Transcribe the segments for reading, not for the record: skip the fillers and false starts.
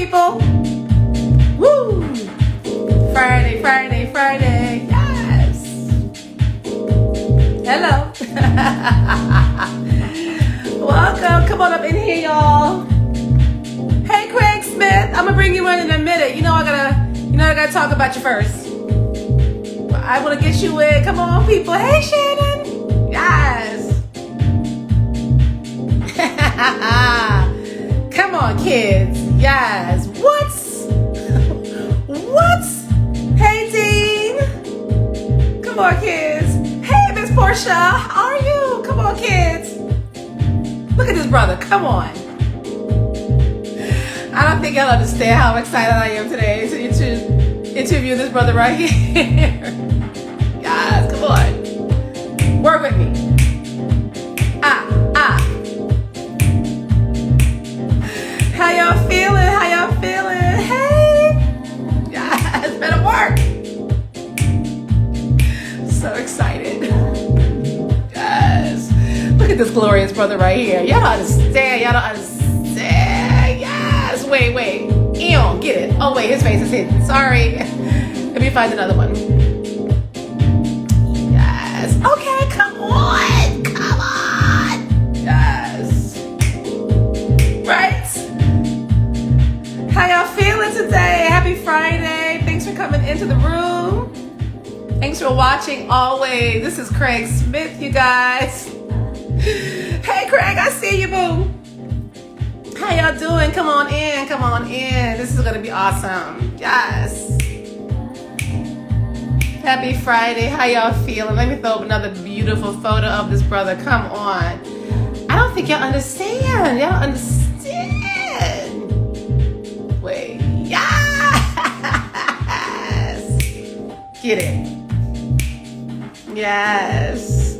people. Woo! Friday, Friday, Friday. Yes. Hello. Welcome. Come on up in here, y'all. Hey, Craig Smith. I'm gonna bring you in a minute. I gotta talk about you first. I want to get you in. Come on, people. Hey, Shannon. Yes. Come on, kids. Yes. What's? Hey, Dean. Come on, kids. Hey, Miss Portia. How are you? Come on, kids. Look at this brother. Come on. I don't think y'all understand how excited I am today to interview this brother right here. Guys, come on. Work with me. How y'all feeling? Hey. Yes, better work. So excited. Yes. Look at this glorious brother right here. Y'all don't understand. Yes. Wait. Ew, get it. Oh, wait, his face is hidden. Sorry. Let me find another one. Yes. Okay, come on. Yes. Right? How y'all feeling today? Happy Friday. Thanks for coming into the room. Thanks for watching always. This is Craig Smith, you guys. Hey, Craig, I see you, boo. How y'all doing? Come on in. This is going to be awesome. Yes. Happy Friday. How y'all feeling? Let me throw up another beautiful photo of this brother. Come on. I don't think y'all understand. Wait. Yes. Get it. Yes.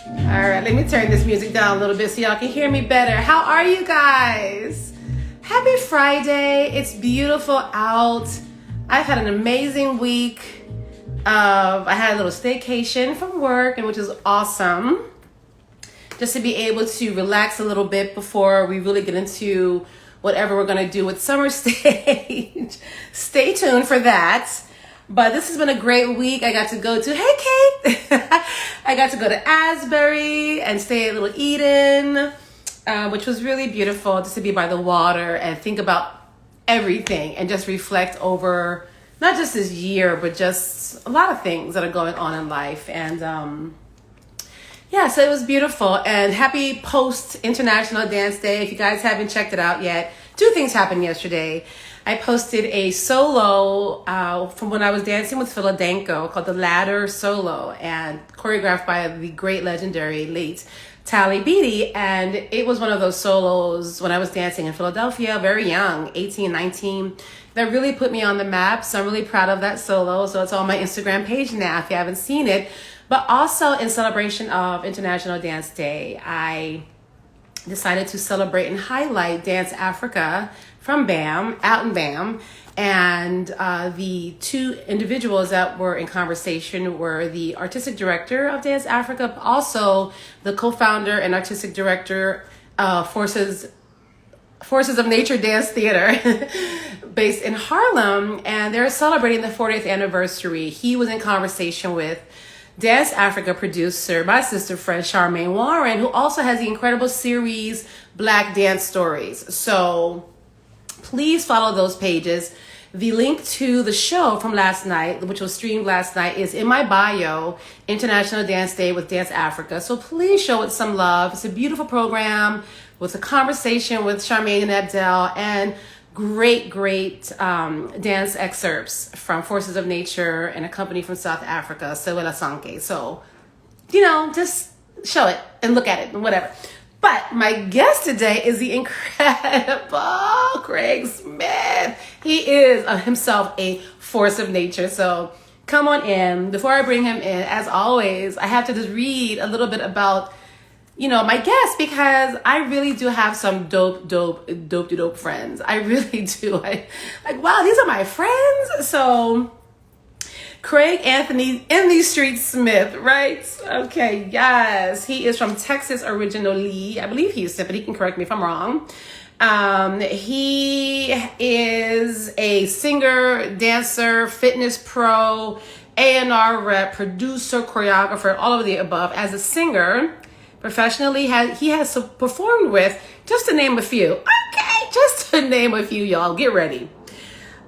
All right, let me turn this music down a little bit so y'all can hear me better. How are you guys? Happy Friday. It's beautiful out. I've had an amazing week. I had a little staycation from work, and which is awesome. Just to be able to relax a little bit before we really get into whatever we're going to do with Summer Stage. Stay tuned for that. But this has been a great week. I got to go to, hey, Kate. I got to go to Asbury and stay at Little Eden, which was really beautiful just to be by the water and think about everything and just reflect over not just this year, but just a lot of things that are going on in life. And yeah, so it was beautiful. And happy post-International Dance Day. If you guys haven't checked it out yet, 2 things happened yesterday. I posted a solo from when I was dancing with Philadelphia called The Ladder Solo, and choreographed by the great legendary late Tally Beatty. And it was one of those solos when I was dancing in Philadelphia, very young, 18, 19, that really put me on the map. So I'm really proud of that solo. So it's on my Instagram page now if you haven't seen it. But also in celebration of International Dance Day, I decided to celebrate and highlight Dance Africa from BAM, out in BAM. And the 2 individuals that were in conversation were the artistic director of Dance Africa, also the co-founder and artistic director of Forces of Nature Dance Theater based in Harlem. And they're celebrating the 40th anniversary. He was in conversation with Dance Africa producer, my sister friend Charmaine Warren, who also has the incredible series Black Dance Stories. So please follow those pages. The link to the show from last night, which was streamed last night, is in my bio, International Dance Day with Dance Africa. So please show it some love. It's a beautiful program with a conversation with Charmaine and Abdel, and great dance excerpts from Forces of Nature and a company from South Africa, Sewela Sanke. So, just show it and look at it and whatever. But my guest today is the incredible Craig Smith. He is himself a force of nature. So come on in. Before I bring him in, as always, I have to just read a little bit about, my guest, because I really do have some dope friends. I really do. Wow, these are my friends. So Craig Anthony in these streets Smith, right? Okay, yes. He is from Texas originally. I believe Houston, but he can correct me if I'm wrong. He is a singer, dancer, fitness pro, A&R rep, producer, choreographer, all of the above. As a singer, professionally, he has performed with, just to name a few. Okay, just to name a few, y'all. Get ready.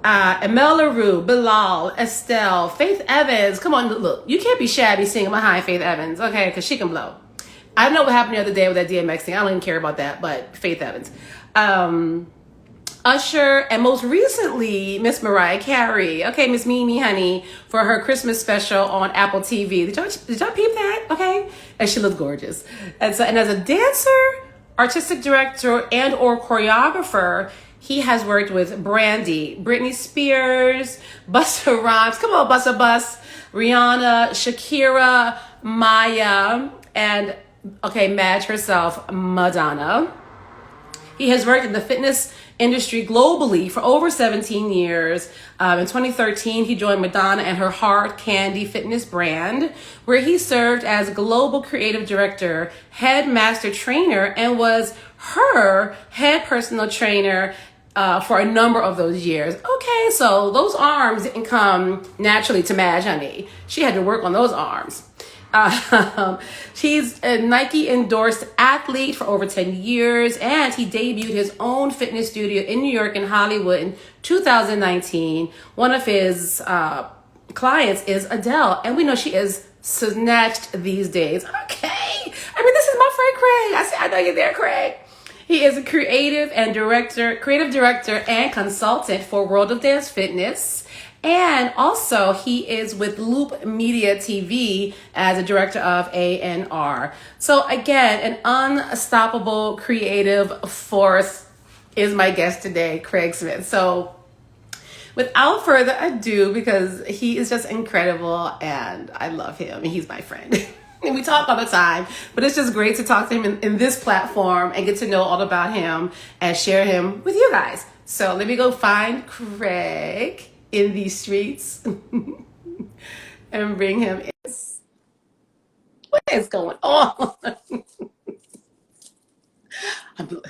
Amel Larrieux, Bilal, Estelle, Faith Evans. Come on, look. You can't be shabby singing behind Faith Evans, okay? Because she can blow. I don't know what happened the other day with that DMX thing. I don't even care about that, but Faith Evans. Usher, and most recently, Miss Mariah Carey. Okay, Miss Mimi Honey, for her Christmas special on Apple TV. Did y'all peep that? Okay? And she looked gorgeous. And as a dancer, artistic director, and or choreographer, he has worked with Brandy, Britney Spears, Busta Rhymes, come on, Busta Bus, Rihanna, Shakira, Maya, and, okay, Madge herself, Madonna. He has worked in the fitness industry globally for over 17 years. In 2013, he joined Madonna and her Hard Candy fitness brand, where he served as global creative director, head master trainer, and was her head personal trainer for a number of those years. Okay, so those arms didn't come naturally to Madge, honey. She had to work on those arms. She's a Nike endorsed athlete for over 10 years, and he debuted his own fitness studio in New York and Hollywood in 2019. One of his clients is Adele, and we know she is snatched these days. Okay, I mean, this is my friend Craig. I know you're there, Craig. He is a creative director and consultant for World of Dance Fitness. And also, he is with Loop Media TV as a director of A&R. So again, an unstoppable creative force is my guest today, Craig Smith. So without further ado, because he is just incredible and I love him and he's my friend. And we talk all the time, but it's just great to talk to him in this platform and get to know all about him and share him with you guys. So let me go find Craig in these streets and bring him in. What is going on? I'm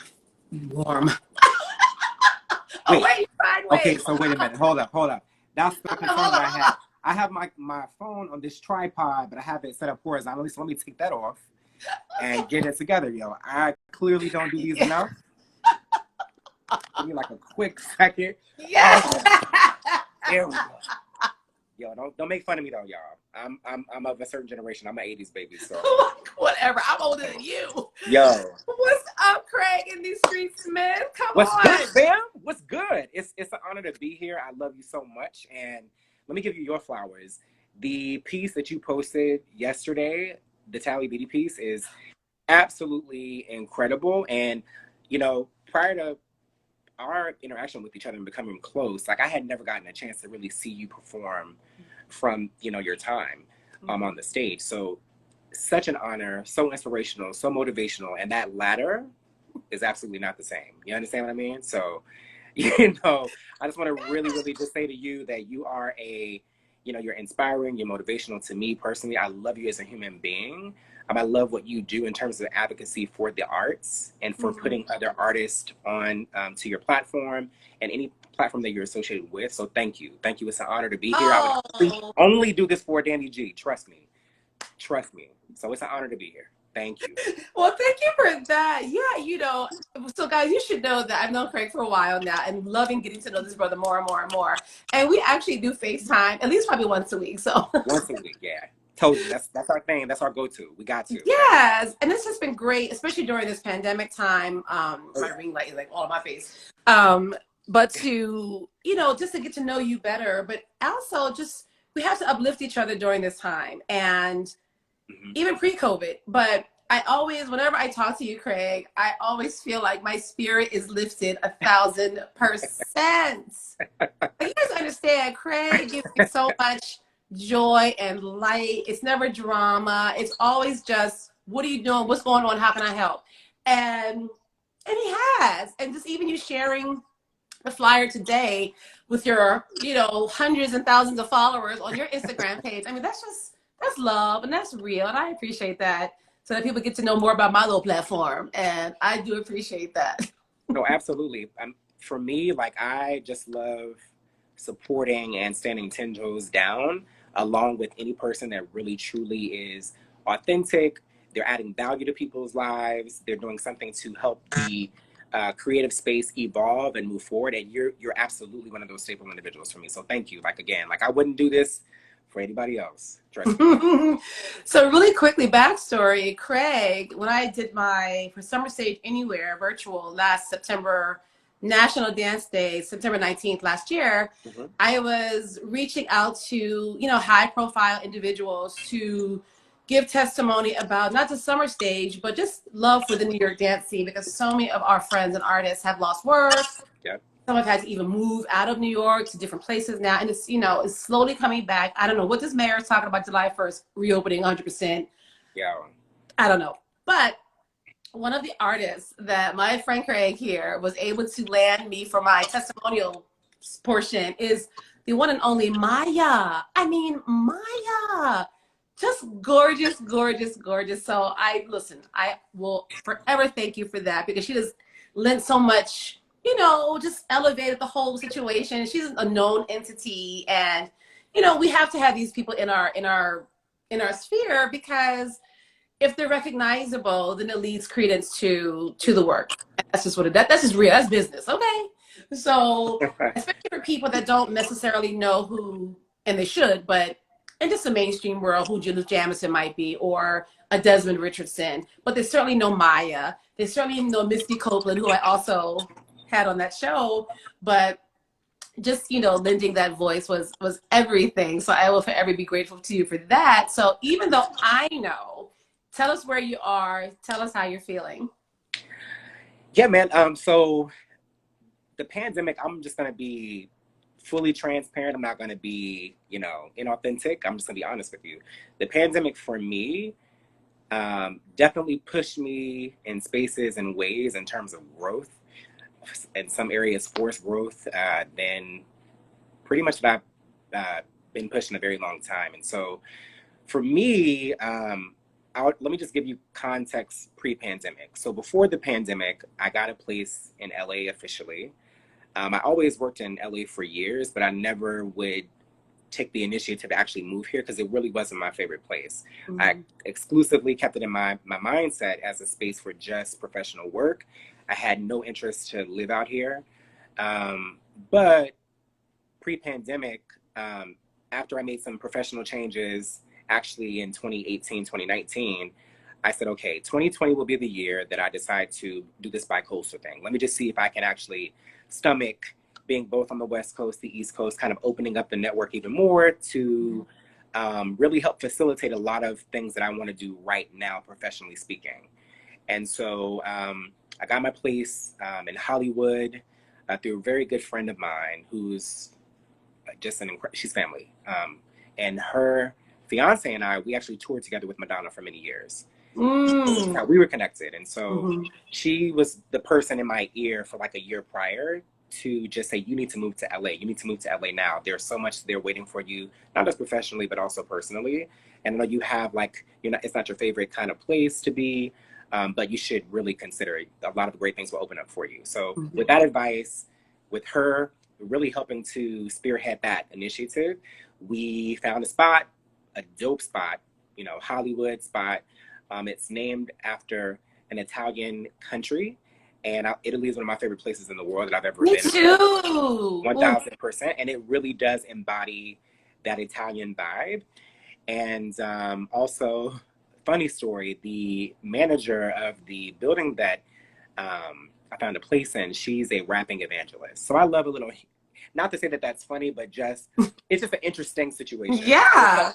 warm. Wait. Okay, so wait a minute. Hold up. That's the concern that I have. I have my phone on this tripod, but I have it set up horizontally, so let me take that off and get it together, yo. I clearly don't do these enough. Give me like a quick second. Yeah. There we go. Yo, don't make fun of me though, y'all. I'm of a certain generation. I'm an 80s baby, so whatever. I'm older than you. Yo. What's up, Craig, in these streets, man? Come on. What's good, fam? What's good? It's an honor to be here. I love you so much. And let me give you your flowers. The piece that you posted yesterday, the Tally Beatty piece, is absolutely incredible. And, prior to our interaction with each other and becoming close, like I had never gotten a chance to really see you perform from, your time on the stage. So such an honor, so inspirational, so motivational. And that latter is absolutely not the same. You understand what I mean? So, I just want to really, really just say to you that you are you're inspiring, you're motivational to me personally. I love you as a human being. I love what you do in terms of advocacy for the arts and for putting other artists on to your platform and any platform that you're associated with. So thank you. It's an honor to be here. I would only do this for Danny G. Trust me. So it's an honor to be here. Thank you. Well, thank you for that. Yeah, so guys, you should know that I've known Craig for a while now and loving getting to know this brother more and more and more. And we actually do FaceTime at least probably once a week. So once a week, yeah. Told you, that's our thing. That's our go-to. We got to. Yes, and this has been great, especially during this pandemic time. My ring light is like all on my face. But to just to get to know you better, but also just we have to uplift each other during this time, and even pre-COVID. But I always, whenever I talk to you, Craig, I always feel like my spirit is lifted 1,000%. You guys understand? Craig gives me so much joy and light. It's never drama. It's always just, what are you doing? What's going on? How can I help? And he has. And just even you sharing the flyer today with your, hundreds and thousands of followers on your Instagram page. I mean, that's love and that's real. And I appreciate that, so that people get to know more about my little platform. And I do appreciate that. No, absolutely. For me, like, I just love supporting and standing 10 toes down along with any person that really truly is authentic. They're adding value to people's lives. They're doing something to help the creative space evolve and move forward. And you're absolutely one of those staple individuals for me. So thank you. Like, again, like, I wouldn't do this for anybody else. Trust me. So really quickly, backstory, Craig, when I did my For Summer Stage Anywhere virtual last September, National Dance Day, September 19th last year, Mhm. I was reaching out to, you know, high profile individuals to give testimony about not just Summer Stage, but just love for the New York dance scene, because so many of our friends and artists have lost work. Yeah. Some have had to even move out of New York to different places now. And it's, you know, it's slowly coming back. I don't know what this mayor is talking about, July 1st, reopening 100%. Yeah. I don't know. But one of the artists that my friend Craig here was able to land me for my testimonial portion is the one and only Maya. I mean, Maya. Just gorgeous, gorgeous, gorgeous. So I will forever thank you for that, because she just lent so much, you know, just elevated the whole situation. She's a known entity, and you know, we have to have these people in our sphere, because if they're recognizable, then it leads credence to the work. That's just that's just real. That's business. Okay. So especially for people that don't necessarily know who, and they should, but in just the mainstream world, who Judith Jamison might be, or a Desmond Richardson, but they certainly know Maya. They certainly know Misty Copeland, who I also had on that show. But just, you know, lending that voice was everything. So I will forever be grateful to you for that. So even though I know, tell us where you are, tell us how you're feeling. Yeah, man. So the pandemic, I'm just gonna be fully transparent. I'm not gonna be, you know, inauthentic. I'm just gonna be honest with you. The pandemic for me definitely pushed me in spaces and ways in terms of growth. In some areas, forced growth than pretty much that I've been pushed in a very long time. And so for me, let me just give you context pre-pandemic. So before the pandemic, I got a place in LA officially. I always worked in LA for years, but I never would take the initiative to actually move here because it really wasn't my favorite place. Mm-hmm. I exclusively kept it in my mindset as a space for just professional work. I had no interest to live out here. But pre-pandemic, after I made some professional changes, actually in 2018, 2019, I said, okay, 2020 will be the year that I decide to do this bi-coastal thing. Let me just see if I can actually stomach being both on the West Coast, the East Coast, kind of opening up the network even more to really help facilitate a lot of things that I want to do right now, professionally speaking. And so I got my place in Hollywood through a very good friend of mine who's just she's family. And her fiance and I, we actually toured together with Madonna for many years. Now, we were connected. And so she was the person in my ear for like a year prior to just say, you need to move to LA. You need to move to LA now. There's so much there waiting for you, not just professionally, but also personally. And I know you have like, it's not your favorite kind of place to be, but you should really consider it. A lot of great things will open up for you. So with that advice, with her really helping to spearhead that initiative, we found a spot, a dope spot, Hollywood spot. It's named after an Italian country. And Italy is one of my favorite places in the world that I've ever been. Me too. 1000%. And it really does embody that Italian vibe. And also, funny story, the manager of the building that I found a place in, she's a rapping evangelist. So I love a little, not to say that that's funny, but it's just an interesting situation. Yeah.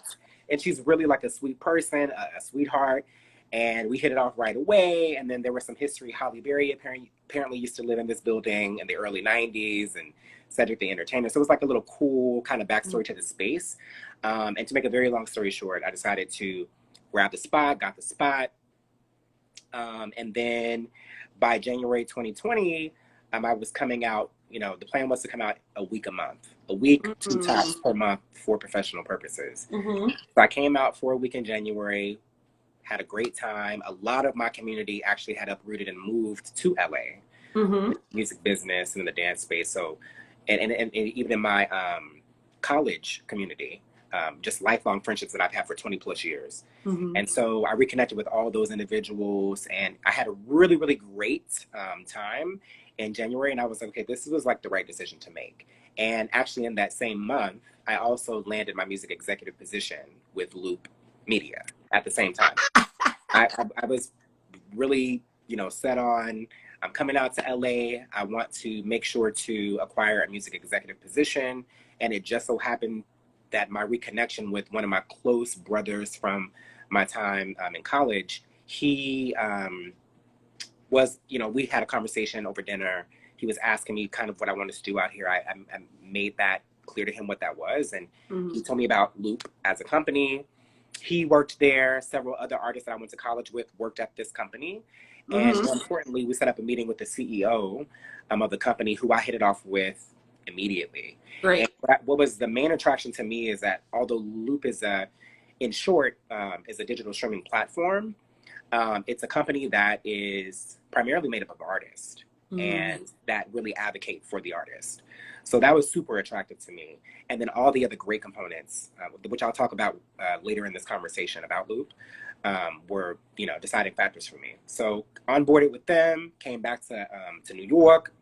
And she's really like a sweet person, a sweetheart. And we hit it off right away. And then there was some history. Halle Berry apparently used to live in this building in the early 90s, and Cedric the Entertainer. So it was like a little cool kind of backstory to the space. And to make a very long story short, I decided to grab the spot, got the spot. And then by January 2020, I was coming out, the plan was to come out a week, 2 times per month for professional purposes. So I came out for a week in January, had a great time. A lot of my community actually had uprooted and moved to LA. Mm-hmm. music business and in the dance space. So, and even in my college community, just lifelong friendships that I've had for 20 plus years. Mm-hmm. And so I reconnected with all those individuals, and I had a really, really great time in January. And I was like, okay, this was like the right decision to make. And actually, in that same month, I also landed my music executive position with Loop Media at the same time. I was really, set on, I'm coming out to LA. I want to make sure to acquire a music executive position. And it just so happened that my reconnection with one of my close brothers from my time in college, he was, we had a conversation over dinner. He was asking me kind of what I wanted to do out here. I made that clear to him what that was. And he told me about Loop as a company. He worked there. Several other artists that I went to college with worked at this company. And more importantly, we set up a meeting with the CEO of the company, who I hit it off with immediately. Great. And what was the main attraction to me is that although Loop is in short, is a digital streaming platform, it's a company that is primarily made up of artists and that really advocate for the artist. So that was super attractive to me. And then all the other great components, which I'll talk about later in this conversation about Loop, were, deciding factors for me. So onboarded with them, came back to New York.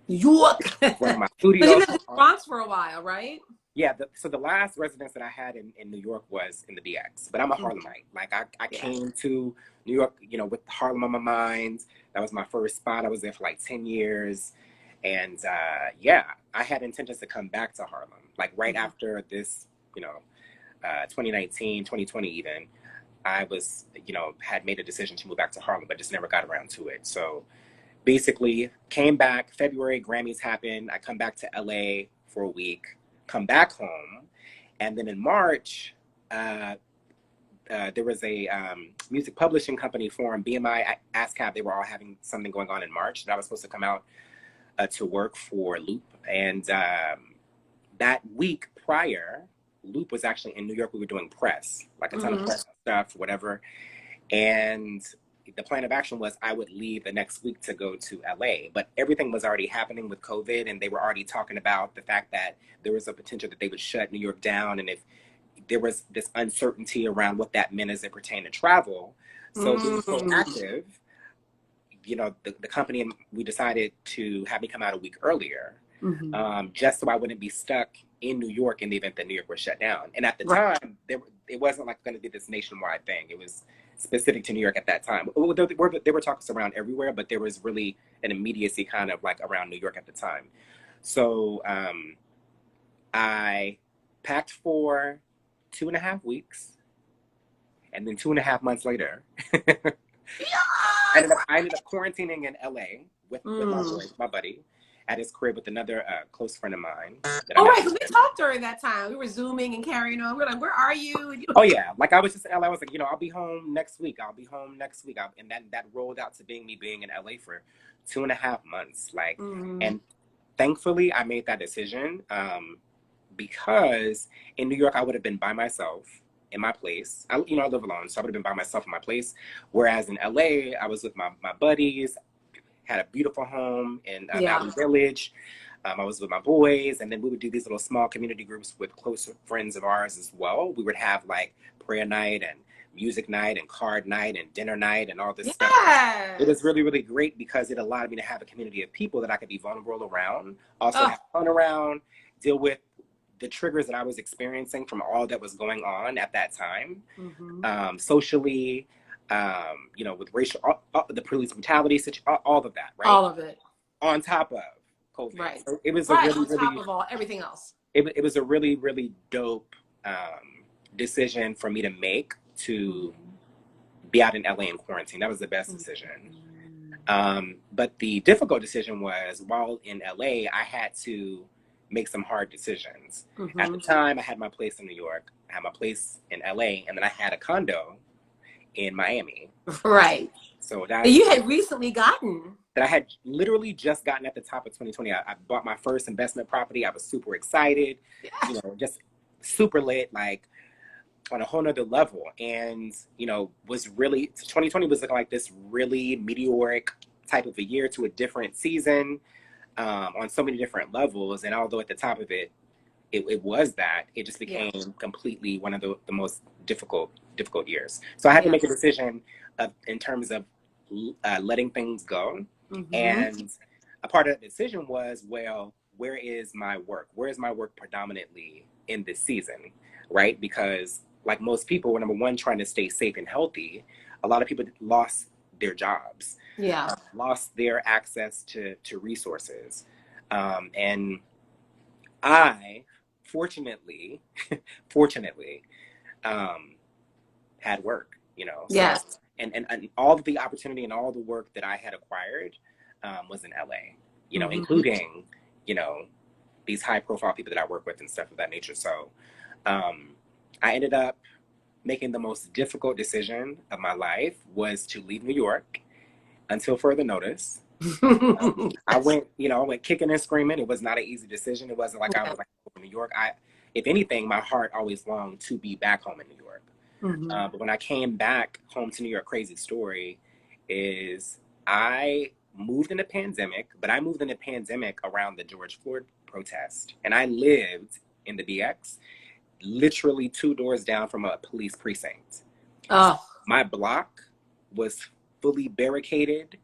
Where my studio. But you lived in the Bronx for a while, right? Yeah, so the last residence that I had in New York was in the BX, but I'm a Harlemite. Like I came to New York, with Harlem on my mind. That was my first spot. I was there for like 10 years. And I had intentions to come back to Harlem, like right after this, 2019, 2020 even. I was, had made a decision to move back to Harlem, but just never got around to it. So basically came back, February, Grammys happened. I come back to LA for a week, come back home. And then in March, there was a music publishing company forum, BMI, ASCAP. They were all having something going on in March that I was supposed to come out to work for Loop. And that week prior, Loop was actually in New York. We were doing press, like a ton of press stuff, whatever. And the plan of action was I would leave the next week to go to LA, but everything was already happening with COVID, and they were already talking about the fact that there was a potential that they would shut New York down, and if there was this uncertainty around what that meant as it pertained to travel. So being proactive, the company, and we decided to have me come out a week earlier, just so I wouldn't be stuck in New York in the event that New York was shut down. And at the time, it wasn't like going to be this nationwide thing. It was specific to New York at that time. There were talks around everywhere, but there was really an immediacy kind of like around New York at the time. So I packed for 2.5 weeks, and then 2.5 months later, I ended up quarantining in LA with my buddy, at his crib with another close friend of mine. Right, because we talked during that time. We were Zooming and carrying on. We were like, where are you? Oh, yeah. Like, I was just in LA. I was like, I'll be home next week. And that rolled out to me being in LA for 2.5 months. Like, and thankfully, I made that decision because in New York, I would have been by myself in my place. I live alone, so I would have been by myself in my place. Whereas in LA, I was with my buddies, had a beautiful home in Valley Village. I was with my boys, and then we would do these little small community groups with close friends of ours as well. We would have like prayer night and music night and card night and dinner night and all this stuff. It was really, really great because it allowed me to have a community of people that I could be vulnerable around, also have fun around, deal with the triggers that I was experiencing from all that was going on at that time, socially, with racial, the police brutality, all of that, right? All of it. On top of COVID. Right. So it was on top of everything else. It was a really, really dope decision for me to make to be out in LA in quarantine. That was the best decision. But the difficult decision was while in LA, I had to make some hard decisions. At the time, I had my place in New York, I had my place in LA, and then I had a condo in Miami. Right. So that you had recently gotten. That I had literally just gotten at the top of 2020. I bought my first investment property. I was super excited, just super lit, like on a whole nother level. And, was really, 2020 was looking like this really meteoric type of a year to a different season, on so many different levels. And although at the top of it, it was that, it just became completely one of the most difficult years. So I had to make a decision in terms of letting things go. And a part of the decision was, well, where is my work? Where is my work predominantly in this season, right? Because like most people, number one, trying to stay safe and healthy, a lot of people lost their jobs, lost their access to resources. And I, fortunately, had work, you know. So, and all of the opportunity and all the work that I had acquired was in LA, you know, including, you know, these high profile people that I work with and stuff of that nature. So I ended up making the most difficult decision of my life, was to leave New York until further notice. I went kicking and screaming. It was not an easy decision. It wasn't like I was like, oh, New York. If anything, my heart always longed to be back home in New York. But when I came back home to New York, crazy story is I moved in the pandemic, but I moved in the pandemic around the George Floyd protest. And I lived in the BX, literally 2 doors down from a police precinct. Oh. My block was fully barricaded.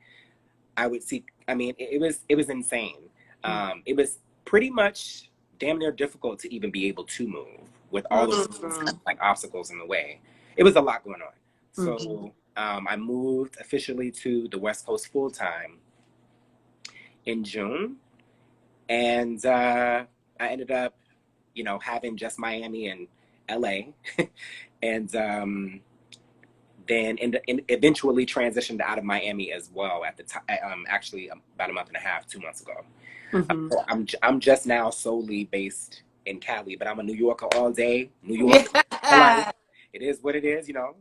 I would see, I mean, it was insane. It was pretty much damn near difficult to even be able to move with all those like obstacles in the way. It was a lot going on. So I moved officially to the West Coast full time in June. And I ended up, you know, having just Miami and LA. And then eventually transitioned out of Miami as well at the time, actually about a month and a half, 2 months ago. So I'm just now solely based in Cali, but I'm a New Yorker all day. New York, it is what it is, you know.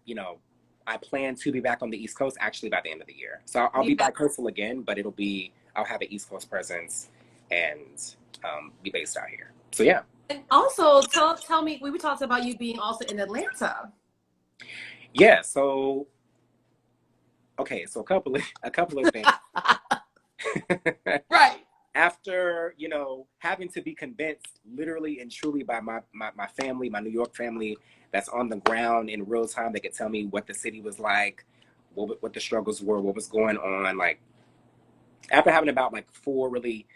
You know, I plan to be back on the East Coast actually by the end of the year. So I'll be bi-coastal again, but I'll have an East Coast presence and be based out here. So yeah. And also tell me, we talked about you being also in Atlanta. Yeah, so okay, so a couple of things. Right. After, you know, having to be convinced literally and truly by my family, my New York family that's on the ground in real time, they could tell me what the city was like, what the struggles were, what was going on. Like, after having about like 4 really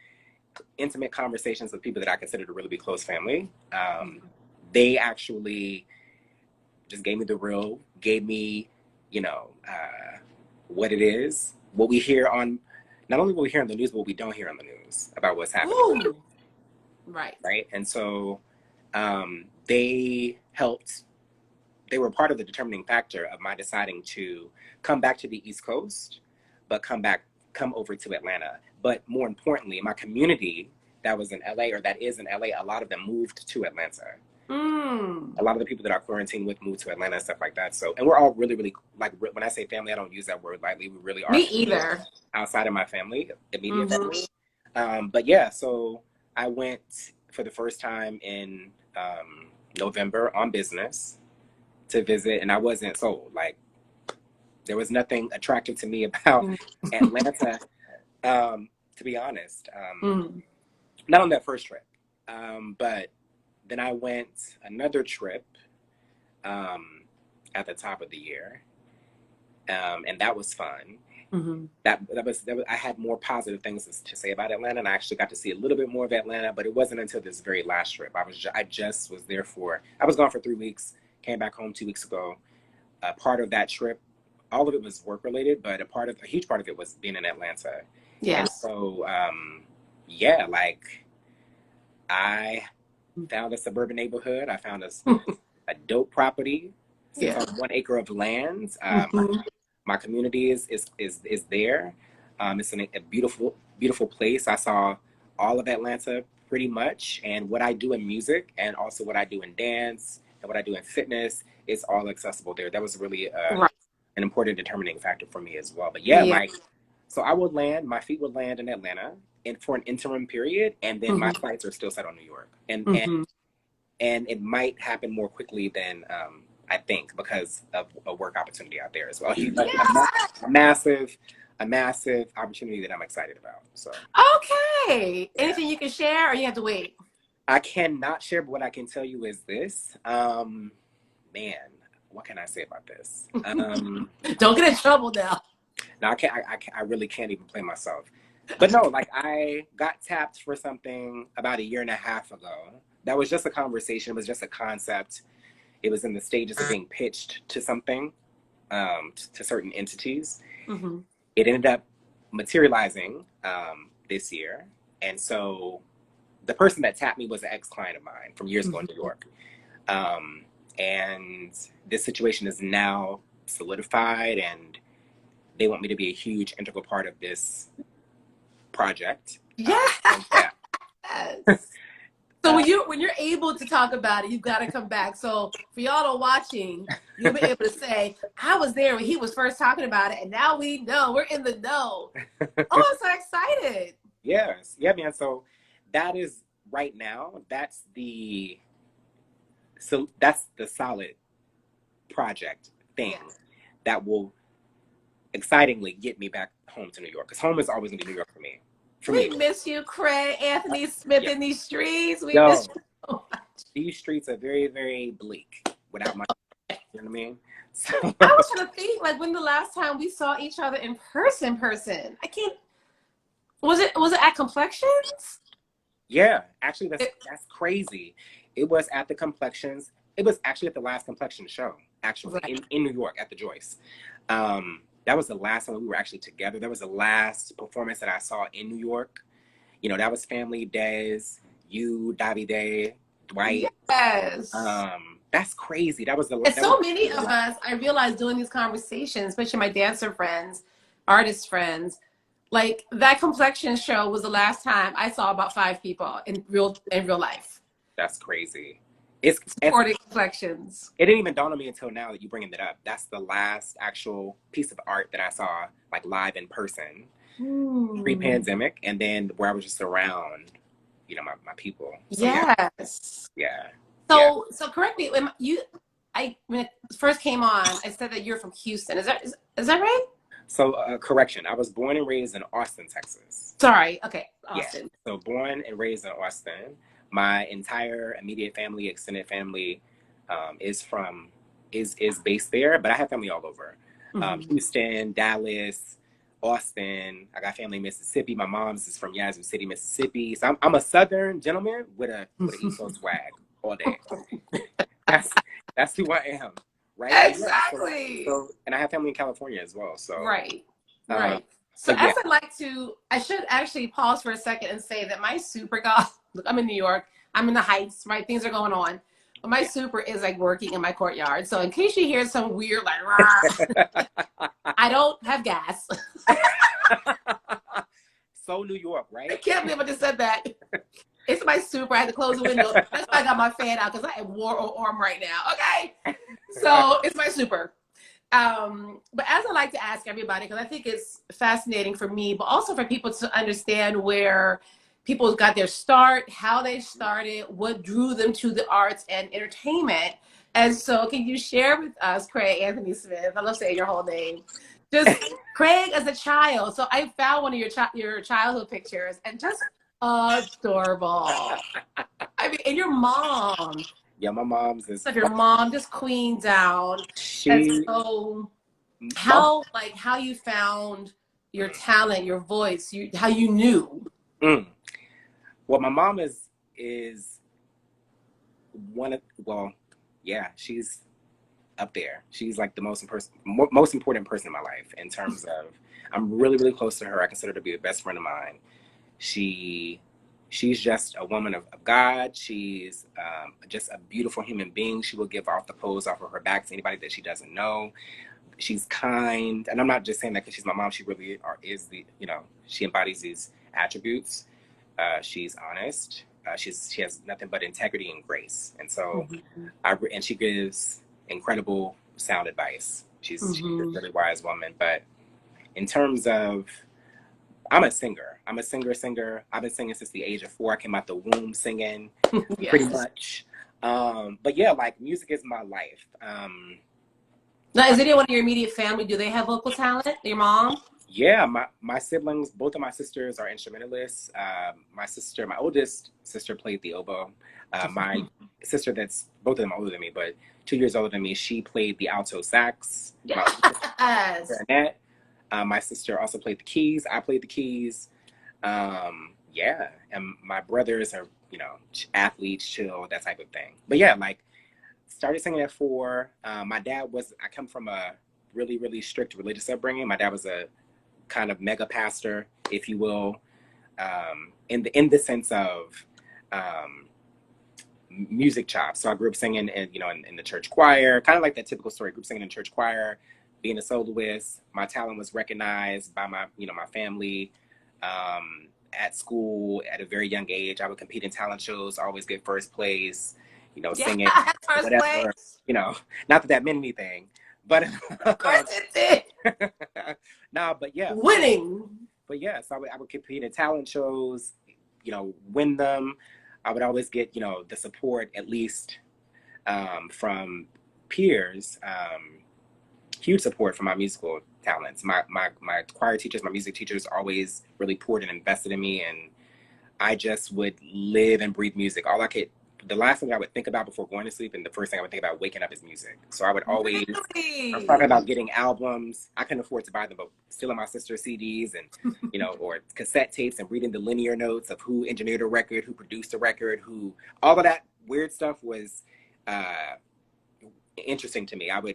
intimate conversations with people that I consider to really be close family, they actually just gave me the real, gave me, you know, what it is, what we hear on, not only what we hear on the news, but what we don't hear on the news about what's happening. Ooh. Right. And so they were part of the determining factor of my deciding to come back to the East Coast, but come over to Atlanta. But more importantly, my community that was in LA, or that is in LA, a lot of them moved to Atlanta. A lot of the people that are quarantined with moved to Atlanta and stuff like that. So, and we're all really, really, like, when I say family, I don't use that word lightly. We really are. Me either. Outside of my family, immediate family. But yeah, so I went for the first time in November on business to visit, and I wasn't sold. Like, there was nothing attractive to me about Atlanta, to be honest. Not on that first trip, but then I went another trip at the top of the year, and that was fun. That was I had more positive things to say about Atlanta, and I actually got to see a little bit more of Atlanta. But it wasn't until this very last trip. I just was there I was gone for 3 weeks. Came back home 2 weeks ago. Part of that trip, all of it was work related, but a huge part of it was being in Atlanta. Yeah. And so yeah, like, I found a suburban neighborhood. I found a dope property. Sits on 1 acre of land. My community is there. It's a beautiful, beautiful place. I saw all of Atlanta pretty much, and what I do in music, and also what I do in dance, and what I do in fitness, is all accessible there. That was really an important determining factor for me as well. But yeah, like, so my feet would land in Atlanta, and for an interim period, and then my flights are still set on New York, and it might happen more quickly than I think, because of a work opportunity out there as well. A massive a massive opportunity that I'm excited about. So Okay. yeah. Anything you can share, or you have to wait? I cannot share, but what I can tell you is this. Man, what can I say about this? Don't get in trouble now. No, I can't. I really can't even play myself. But no, like I got tapped for something about a year and a half ago. That was just a conversation. It was just a concept. It was in the stages of being pitched to something, to certain entities. Mm-hmm. It ended up materializing this year, and so the person that tapped me was an ex-client of mine from years ago in New York. And this situation is now solidified, and they want me to be a huge integral part of this project. Yes. So when you're able to talk about it, you've got to come back. So for y'all that are watching, you'll be able to say, I was there when he was first talking about it, and now we know. We're in the know. Oh, I'm so excited. Yes. Yeah, man. So that is right now, that's the solid project thing that will excitingly get me back home to New York. Because home is always going to be New York for me. We miss you, Craig, Anthony Smith in these streets. We Yo, miss you so much. These streets are very, very bleak without my, you know what I mean? So, I was trying to think, like, when the last time we saw each other in person. I can't. Was it at Complexions? Yeah, actually, that's crazy. It was at the Complexions. It was actually at the last Complexion show, actually, in New York at the Joyce. That was the last time we were actually together. That was the last performance that I saw in New York. You know, that was Family Days, you, Davide, Dwight. Yes. That's crazy. That was the. And so many of us, I realized doing these conversations, especially my dancer friends, artist friends, like that Complexion show was the last time I saw about 5 people in real life. That's crazy. Supporting Complexions. It didn't even dawn on me until now that you're bringing that up. That's the last actual piece of art that I saw like live in person pre-pandemic, and then where I was just around, you know, my people. So, yes. Yeah. So correct me. When it first came on, I said that you're from Houston. Is that right? So correction. I was born and raised in Austin, Texas. Sorry. Okay. Austin. Yeah. So born and raised in Austin. My entire immediate family, extended family, is based there, but I have family all over. Houston, Dallas, Austin. I got family in Mississippi. My mom's is from Yazoo City, Mississippi. So I'm a Southern gentleman with a East Coast swag all day. That's who I am, right? Exactly. So, and I have family in California as well. So right. So yeah. I should actually pause for a second and say that my super goth. Look, I'm in New York. I'm in the Heights, right? Things are going on. But my super is like working in my courtyard. So in case you hear some weird like, I don't have gas. So New York, right? I can't believe I just said that. It's my super. I had to close the window. That's why I got my fan out, because I am warm right now. Okay. So it's my super. But as I like to ask everybody, because I think it's fascinating for me, but also for people to understand where people got their start, how they started, what drew them to the arts and entertainment. And so can you share with us, Craig Anthony Smith, I love saying your whole name, just Craig as a child. So I found one of your childhood pictures, and just adorable. I mean, and your mom. Yeah, my mom's is. Like your mom, just queen down. And so how you found your talent, your voice, how you knew. Well, my mom is one of, she's up there. She's like the most important person in my life in terms of, I'm really, really close to her. I consider her to be a best friend of mine. She's just a woman of God. She's just a beautiful human being. She will give off the clothes off of her back to anybody that she doesn't know. She's kind. And I'm not just saying that because she's my mom. She really she embodies these attributes. She's honest. She has nothing but integrity and grace. And so, and she gives incredible sound advice. She's a really wise woman. But in terms of, I'm a singer. I've been singing since the age of 4. I came out the womb singing, pretty much. But yeah, like music is my life. Now, is anyone in your immediate family, do they have vocal talent? Your mom? Yeah, my siblings, both of my sisters are instrumentalists. My oldest sister played the oboe. My sister, that's both of them older than me, but 2 years older than me, she played the alto sax. My older sister, Yes. clarinet. My sister also played the keys. I played the keys. Yeah, and my brothers are, athletes, chill, that type of thing. But yeah, like started singing at 4. I come from a really, really strict religious upbringing. My dad was a kind of mega pastor, if you will, in the sense of music chops. So I grew up singing, in the church choir, kind of like that typical story. I grew up singing in church choir, being a soloist. My talent was recognized by my family. At school, at a very young age, I would compete in talent shows, always get first place. Singing Yeah, first whatever. place. Not that that meant anything, but Of course it did. no, but yeah. Winning. But yes, I would compete in talent shows, win them. I would always get, the support, at least from peers, huge support for my musical talents. My choir teachers, my music teachers always really poured and invested in me, and I just would live and breathe music. The last thing I would think about before going to sleep and the first thing I would think about waking up is music. So I would always, I'm talking Really? about getting albums. I couldn't afford to buy them, but stealing my sister's CDs and, or cassette tapes and reading the linear notes of who engineered a record, who produced a record, all of that weird stuff was uh, interesting to me. I would,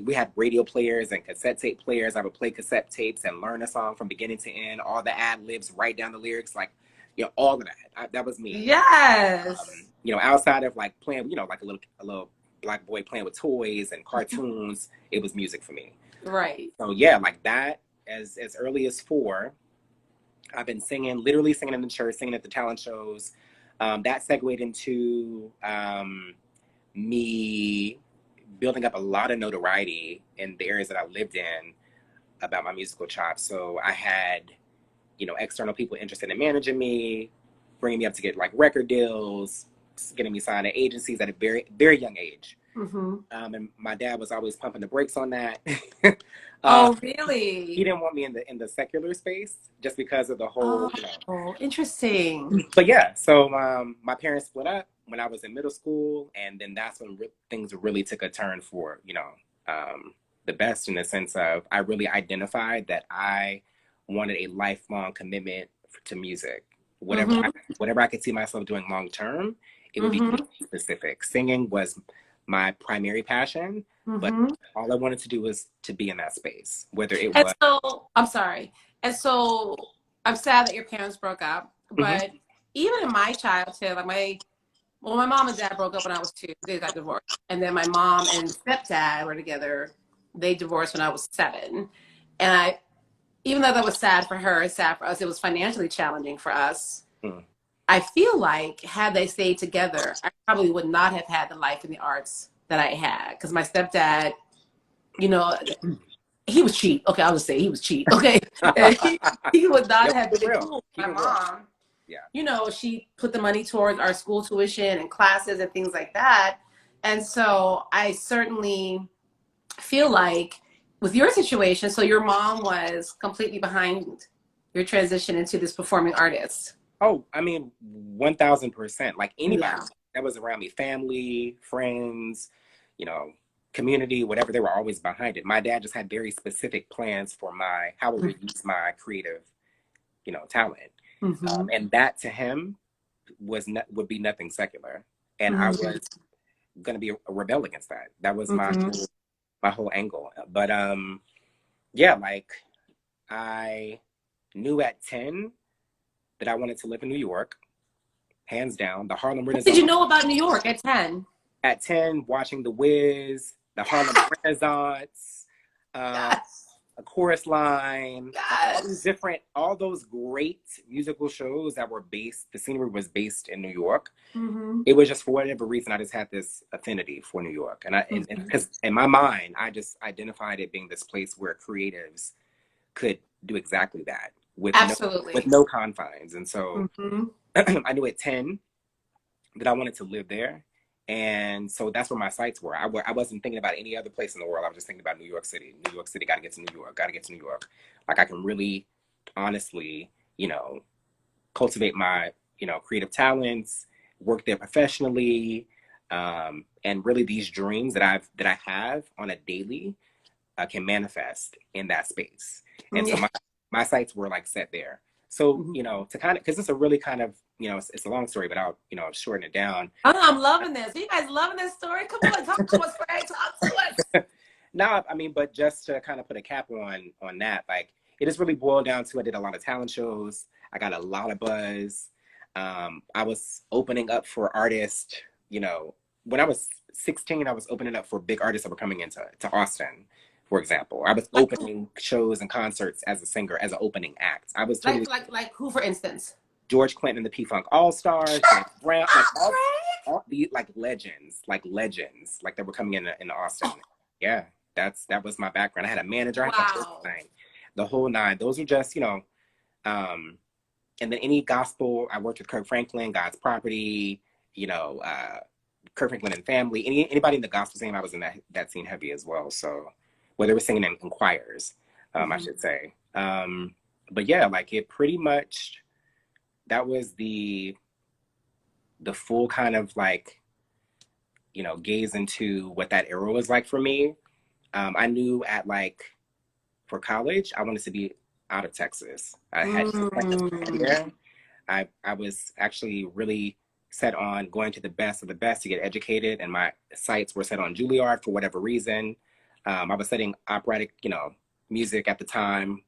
we had radio players and cassette tape players. I would play cassette tapes and learn a song from beginning to end, all the ad libs, write down the lyrics, like, all of that. That was me. Yes. Outside of like playing, like a little black boy playing with toys and cartoons, it was music for me. Right. So yeah, like that, as early as 4, I've been singing, literally singing in the church, singing at the talent shows. That segued into me building up a lot of notoriety in the areas that I lived in about my musical chops. So I had, external people interested in managing me, bringing me up to get like record deals, getting me signed to agencies at a very, very young age. Mm-hmm. And my dad was always pumping the brakes on that. Oh, He really? didn't want me in the secular space just because of the whole, Oh, interesting. But yeah, so my parents split up when I was in middle school, and then that's when things really took a turn for the best, in the sense of I really identified that I wanted a lifelong commitment to music. Mm-hmm. Whatever I could see myself doing long term, it would be Mm-hmm. specific. Singing was my primary passion, but Mm-hmm. all I wanted to do was to be in that space, whether it And was. so, I'm sorry. And so, I'm sad that your parents broke up. Mhm. But even in my childhood, my mom and dad broke up when I was 2. They got divorced. And then my mom and stepdad were together. They divorced when I was 7. And even though that was sad for her, it's sad for us, it was financially challenging for us. Mm. I feel like had they stayed together, I probably would not have had the life in the arts that I had. Because my stepdad, you know, he was cheap. Okay, I'll just say he was cheap. Okay. he would not Yo, have keep it been real. cool. Keep My it real. mom, Yeah. she put the money towards our school tuition and classes and things like that. And so I certainly feel like with your situation, so your mom was completely behind your transition into this performing artist. Oh, I mean, 1000%. Like anybody Yeah. that was around me, family, friends, you know, community, whatever, they were always behind it. My dad just had very specific plans for how I would use my creative, talent. Mm-hmm. And that to him would be nothing secular. And I Mm-hmm. was going to be a rebel against that. That was Mm-hmm. my whole angle. But yeah, like I knew at 10 that I wanted to live in New York, hands down. The Harlem What did Renaissance. you know about New York at 10? At 10, watching The Wiz, the Harlem Renaissance, uh, Yes. a chorus line, Yes. all those great musical shows that were the scenery was based in New York. Mm-hmm. It was just, for whatever reason, I just had this affinity for New York. And because in my mind, I just identified it being this place where creatives could do exactly that Absolutely. with no confines. And so Mm-hmm. I knew at 10 that I wanted to live there. And so that's where my sights were. I wasn't thinking about any other place in the world. I was just thinking about New York City. New York City, got to get to New York, got to get to New York. Like I can really, honestly, you know, cultivate my, you know, creative talents, work there professionally, and really these dreams that I have on a daily can manifest in that space. And so my sights were like set there. So, you know, to kind of, because it's a really kind of, you know, it's a long story, but I'll, you know, shorten it down. Oh, I'm loving this. Are you guys loving this story? Come on, talk to us, Craig. Talk to us. No, I mean, but just to kind of put a cap on that, like it just really boiled down to I did a lot of talent shows. I got a lot of buzz. I was opening up for artists, you know, when I was 16, I was opening up for big artists that were coming into Austin, for example. I was opening shows and concerts as a singer, as an opening act. I was totally like who, for instance? George Clinton and the P-Funk All-Stars, James Brown, like all the like legends like that were coming in Austin. Yeah, that was my background. I had a manager, I had the whole nine. Those are just, you know, and then any gospel, I worked with Kirk Franklin, God's Property, you know, Kirk Franklin and Family. Anybody in the gospel scene, I was in that scene heavy as well. So whether it was singing in choirs, I should say. But yeah, like it pretty much, that was the full kind of like, you know, gaze into what that era was like for me. I knew at like, for college, I wanted to be out of Texas. I had there. I was actually really set on going to the best of the best to get educated, and my sights were set on Juilliard for whatever reason. I was studying operatic, you know, music at the time,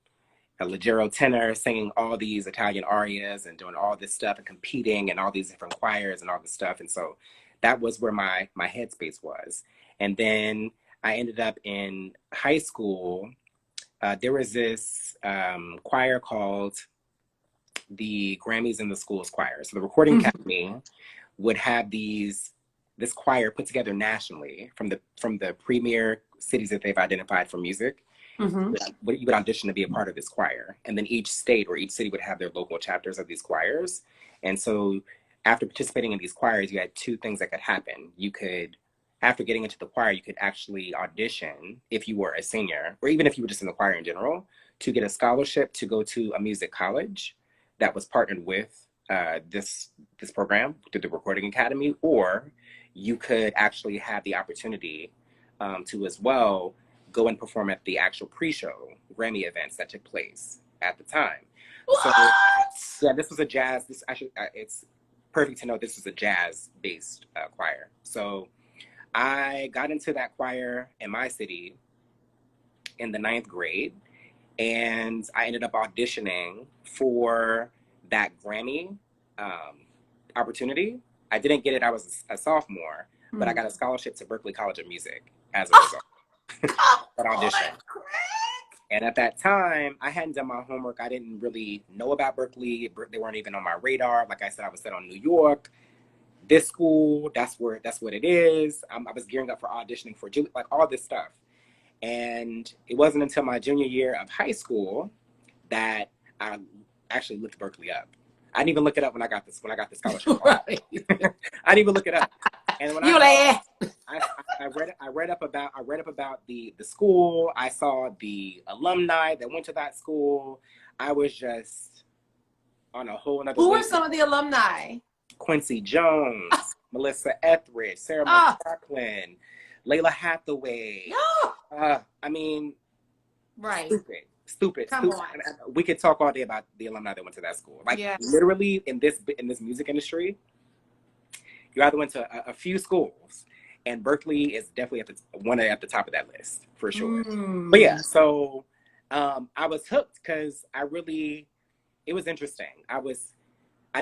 a leggero tenor, singing all these Italian arias and doing all this stuff and competing in all these different choirs and all this stuff. And so that was where my headspace was. And then I ended up in high school. There was this choir called the Grammys in the Schools Choir. So the Recording Academy would have this choir put together nationally from the premier cities that they've identified for music. You would audition to be a part of this choir. And then each state or each city would have their local chapters of these choirs. And so after participating in these choirs, you had two things that could happen. You could, after getting into the choir, you could actually audition if you were a senior, or even if you were just in the choir in general, to get a scholarship to go to a music college that was partnered with this program through the Recording Academy, or you could actually have the opportunity to as well go and perform at the actual pre-show Grammy events that took place at the time. What? So yeah, this was a jazz. It's perfect to know this was a jazz-based choir. So I got into that choir in my city in the 9th grade, and I ended up auditioning for that Grammy opportunity. I didn't get it. I was a sophomore, but I got a scholarship to Berklee College of Music as a result. That audition. And at that time, I hadn't done my homework. I didn't really know about Berklee. They weren't even on my radar. Like I said, I was set on New York. This school, that's what it is. I was gearing up for auditioning for like all this stuff. And it wasn't until my junior year of high school that I actually looked Berklee up. I didn't even look it up when I got the scholarship. Right. I didn't even look it up. And when I read up about the school, I saw the alumni that went to that school. I was just on a whole nother. Who were some of the alumni? Quincy Jones, Melissa Etheridge, Sarah McLachlan, Layla Hathaway. I mean, right. Stupid. Come on. We could talk all day about the alumni that went to that school. Like literally in this music industry, you either went to a few schools, and Berklee is definitely at the top of that list for sure. But yeah, so I was hooked because it was interesting. I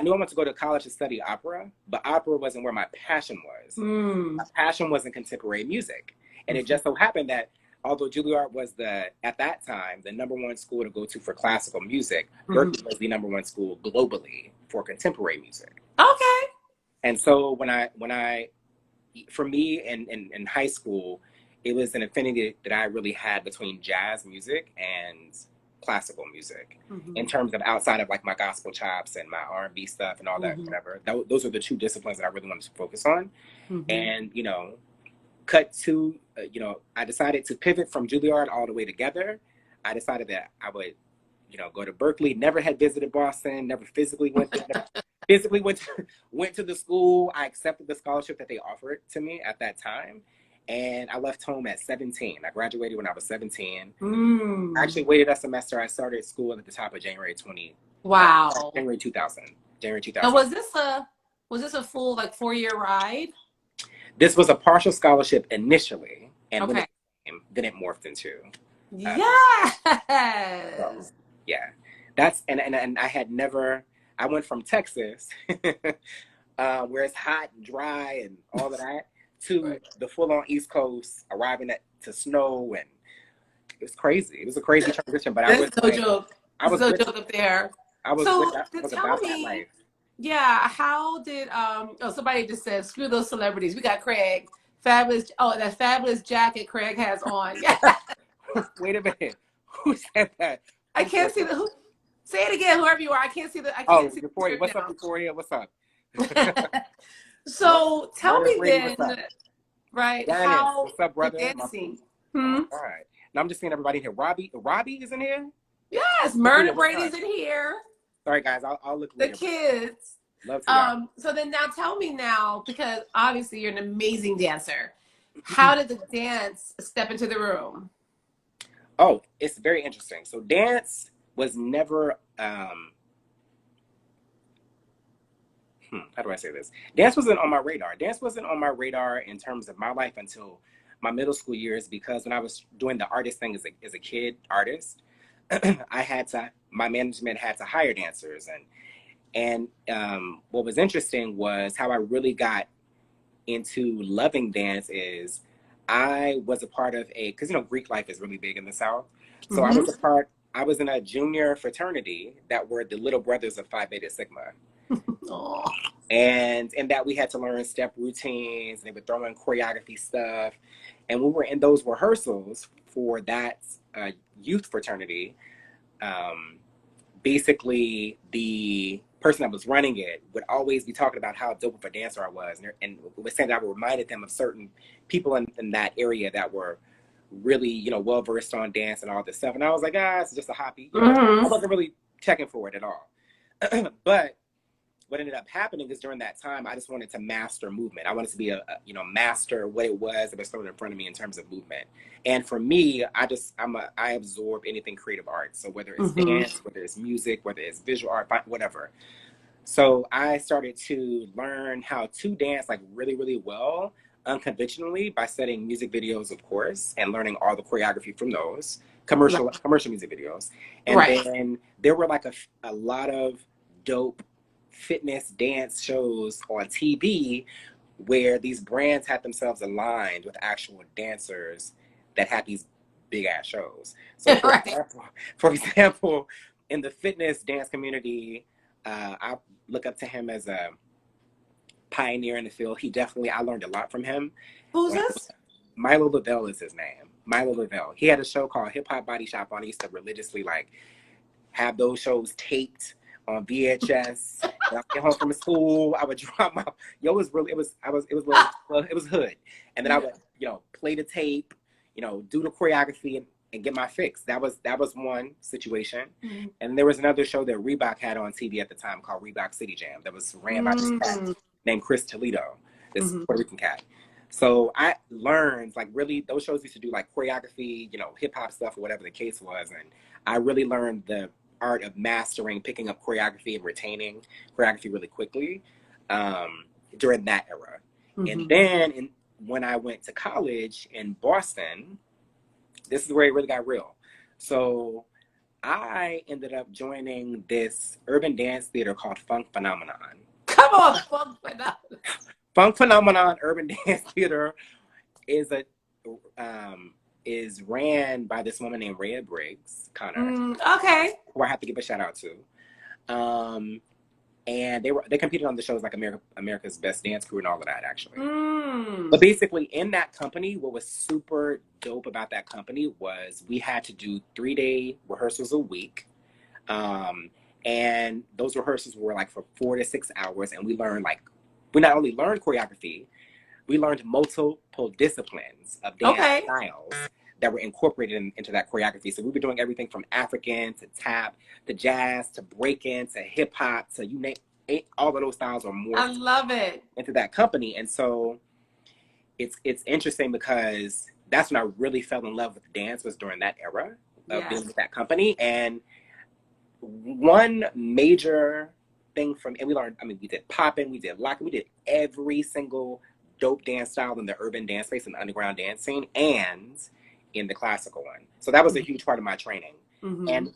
knew I wanted to go to college to study opera, but opera wasn't where my passion was. My passion was in contemporary music. And it just so happened that although Juilliard was at that time, the #1 school to go to for classical music, Berklee was the #1 school globally for contemporary music. Okay. And so for me in high school, it was an affinity that I really had between jazz music and classical music Mm-hmm. in terms of outside of like my gospel chops and my R&B stuff and all that, Mm-hmm. whatever. Those are the two disciplines that I really wanted to focus on. Mm-hmm. And, you know, cut to, you know, I decided to pivot from Juilliard all the way together. I decided that I would, you know, go to Berkeley. Never had visited Boston, never physically went there, never physically went to the school. I accepted the scholarship that they offered to me at that time. And I left home at 17. I graduated when I was 17. I actually waited a semester. I started school at the top of January 20. Wow. January 2000. January 2000. And was this a full like 4-year ride? This was a partial scholarship initially, and when Okay. it came, then it morphed into. Yes. So, yeah, that's and I had never. I went from Texas, where it's hot and dry and all of that, to the full-on East Coast, arriving to snow, and it was crazy. It was a crazy transition, but I was no joke. I was no with, joke up there. I was So with, I to was tell about that me, life. yeah, how did oh, somebody just said screw those celebrities. We got Craig. Fabulous. Oh, that fabulous jacket Craig has on. Yeah. Wait a minute. Who said that? I can't see the who. Say it again, whoever you are. I can't see the. I Oh, can't see the Euphoria. script What's now. up, Euphoria? What's up? So tell me Brady, then, what's up? right? Dennis, How what's up, the brother? dancing? Oh my God. Now I'm just seeing everybody here. Robbie is in here? Yes, Myrna Brady's in here. Sorry, guys. I'll look The later. kids. Love to y'all. So then now tell me now, because obviously you're an amazing dancer. How did the dance step into the room? Oh, it's very interesting. So dance was never how do I say this? Dance wasn't on my radar. Dance wasn't on my radar in terms of my life until my middle school years, because when I was doing the artist thing as a kid artist, my management had to hire dancers, and what was interesting was how I really got into loving dance is I was a part of because Greek life is really big in the South. So I was in a junior fraternity that were the little brothers of Phi Beta Sigma. Oh. And that we had to learn step routines, and they would throw in choreography stuff. And we were in those rehearsals for that youth fraternity. Basically, the person that was running it would always be talking about how dope of a dancer I was, and was saying that I reminded them of certain people in that area that were really, well versed on dance and all this stuff. And I was like, it's just a hobby. I wasn't really checking for it at all. But what ended up happening is during that time, I just wanted to master movement. I wanted to be master what it was that was thrown in front of me in terms of movement. And for me, I absorb anything creative art. So whether it's dance, whether it's music, whether it's visual art, whatever. So I started to learn how to dance like really, really well, unconventionally, by studying music videos, of course, and learning all the choreography from those commercial music videos. And then there were like a lot of dope fitness dance shows on TV where these brands had themselves aligned with actual dancers that had these big ass shows. So for example, in the fitness dance community, I look up to him as a pioneer in the field. I learned a lot from him. Who's this? Milo Lavelle is his name. Milo Lavelle. He had a show called Hip Hop Body Shop on. He used to religiously have those shows taped on VHS. When I get home from school, I would drop my it was hood. And then I would, play the tape, do the choreography and get my fix. That was one situation. And there was another show that Reebok had on TV at the time called Reebok City Jam that was ran by this cat named Chris Toledo, this Puerto Rican cat. So I learned really those shows used to do choreography, hip hop stuff or whatever the case was. And I really learned the art of mastering, picking up choreography and retaining choreography really quickly during that era. And then when I went to college in Boston, this is where it really got real. So I ended up joining this urban dance theater called Funk Phenomenon. Come on, Funk Phenomenon. Funk Phenomenon Urban Dance Theater is ran by this woman named Rhea Briggs Connor. Okay. Who I have to give a shout out to. and they competed on the shows like America's Best Dance Crew and all of that, actually. Mm. But basically, in that company, what was super dope about that company was we had to do 3-day rehearsals a week. And those rehearsals were like for 4 to 6 hours. And we not only learned choreography, we learned multiple disciplines of dance styles that were incorporated into that choreography. So we were doing everything from African to tap to jazz to breaking to hip hop to you name it, all of those styles are more. I love it. Into that company. And so it's interesting because that's when I really fell in love with dance, was during that era of being with that company. And one major thing and we learned, I mean, we did popping, we did locking, we did every single dope dance style in the urban dance space and the underground dance scene and in the classical one. So that was a huge part of my training. And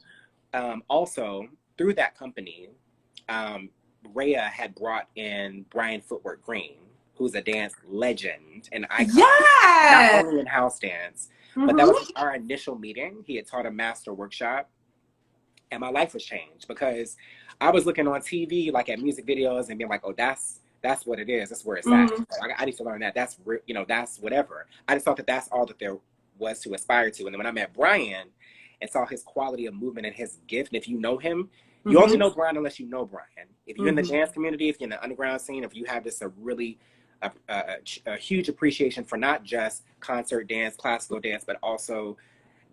also through that company, Rhea had brought in Brian Footwork Green, who's a dance legend and icon, not only in house dance, but that was our initial meeting. He had taught a master workshop, and my life was changed because I was looking on TV, like at music videos, and being like, "Oh, that's what it is. That's where it's at. I need to learn that. That's that's whatever." I just thought that that's all that there was to aspire to. And then when I met Brian and saw his quality of movement and his gift, and if you know him, you only know Brian unless you know Brian. If you're in the dance community, if you're in the underground scene, if you have this a huge appreciation for not just concert dance, classical dance, but also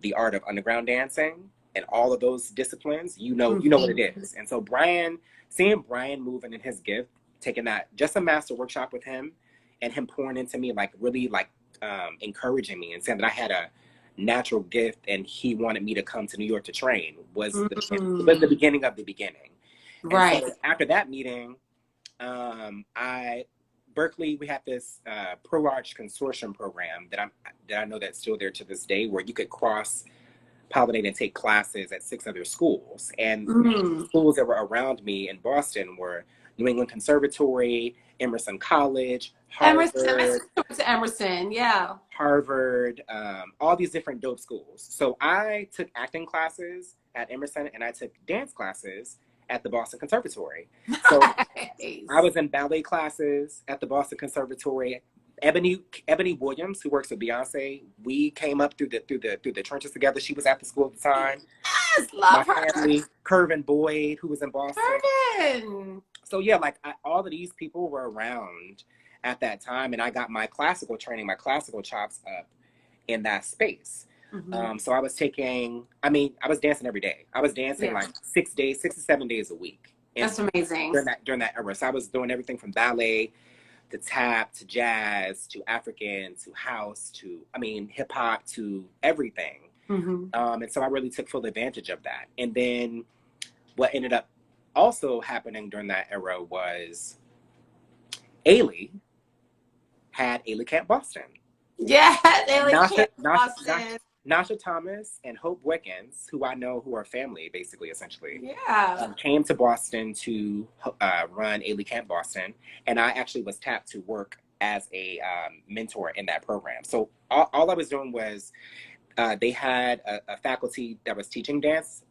the art of underground dancing and all of those disciplines, you know what it is. And so seeing Brian moving in his gift, taking that, just a master workshop with him and him pouring into me, like really like encouraging me and saying that I had a natural gift and he wanted me to come to New York to train was the beginning of the beginning. Right. And so after that meeting, Berkeley, we had this Pro Arch Consortium program that I know that's still there to this day, where you could cross-pollinate and take classes at 6 other schools. And schools that were around me in Boston were New England Conservatory, Emerson College, Harvard. Emerson, yeah. Harvard, all these different dope schools. So I took acting classes at Emerson and I took dance classes at the Boston Conservatory. So I was in ballet classes at the Boston Conservatory. Ebony Williams, who works with Beyonce, we came up through the trenches together. She was at the school at the time. Yes, love her. Family, Curvin Boyd, who was in Boston. Curvin. So yeah, like all of these people were around at that time, and I got my classical training, my classical chops up in that space. So I was dancing every day. I was dancing like 6 to 7 days a week. That's amazing. During that era. So I was doing everything from ballet to tap to jazz to African to house to, hip hop to everything. And so I really took full advantage of that. And then what ended up also happening during that era was Ailey had Ailey Camp Boston. Yeah, Ailey Camp Boston. Nasha Thomas and Hope Wickens, who I know who are family, basically, essentially, came to Boston to run Ailey Camp Boston. And I actually was tapped to work as a mentor in that program. So all I was doing was they had a faculty that was teaching dance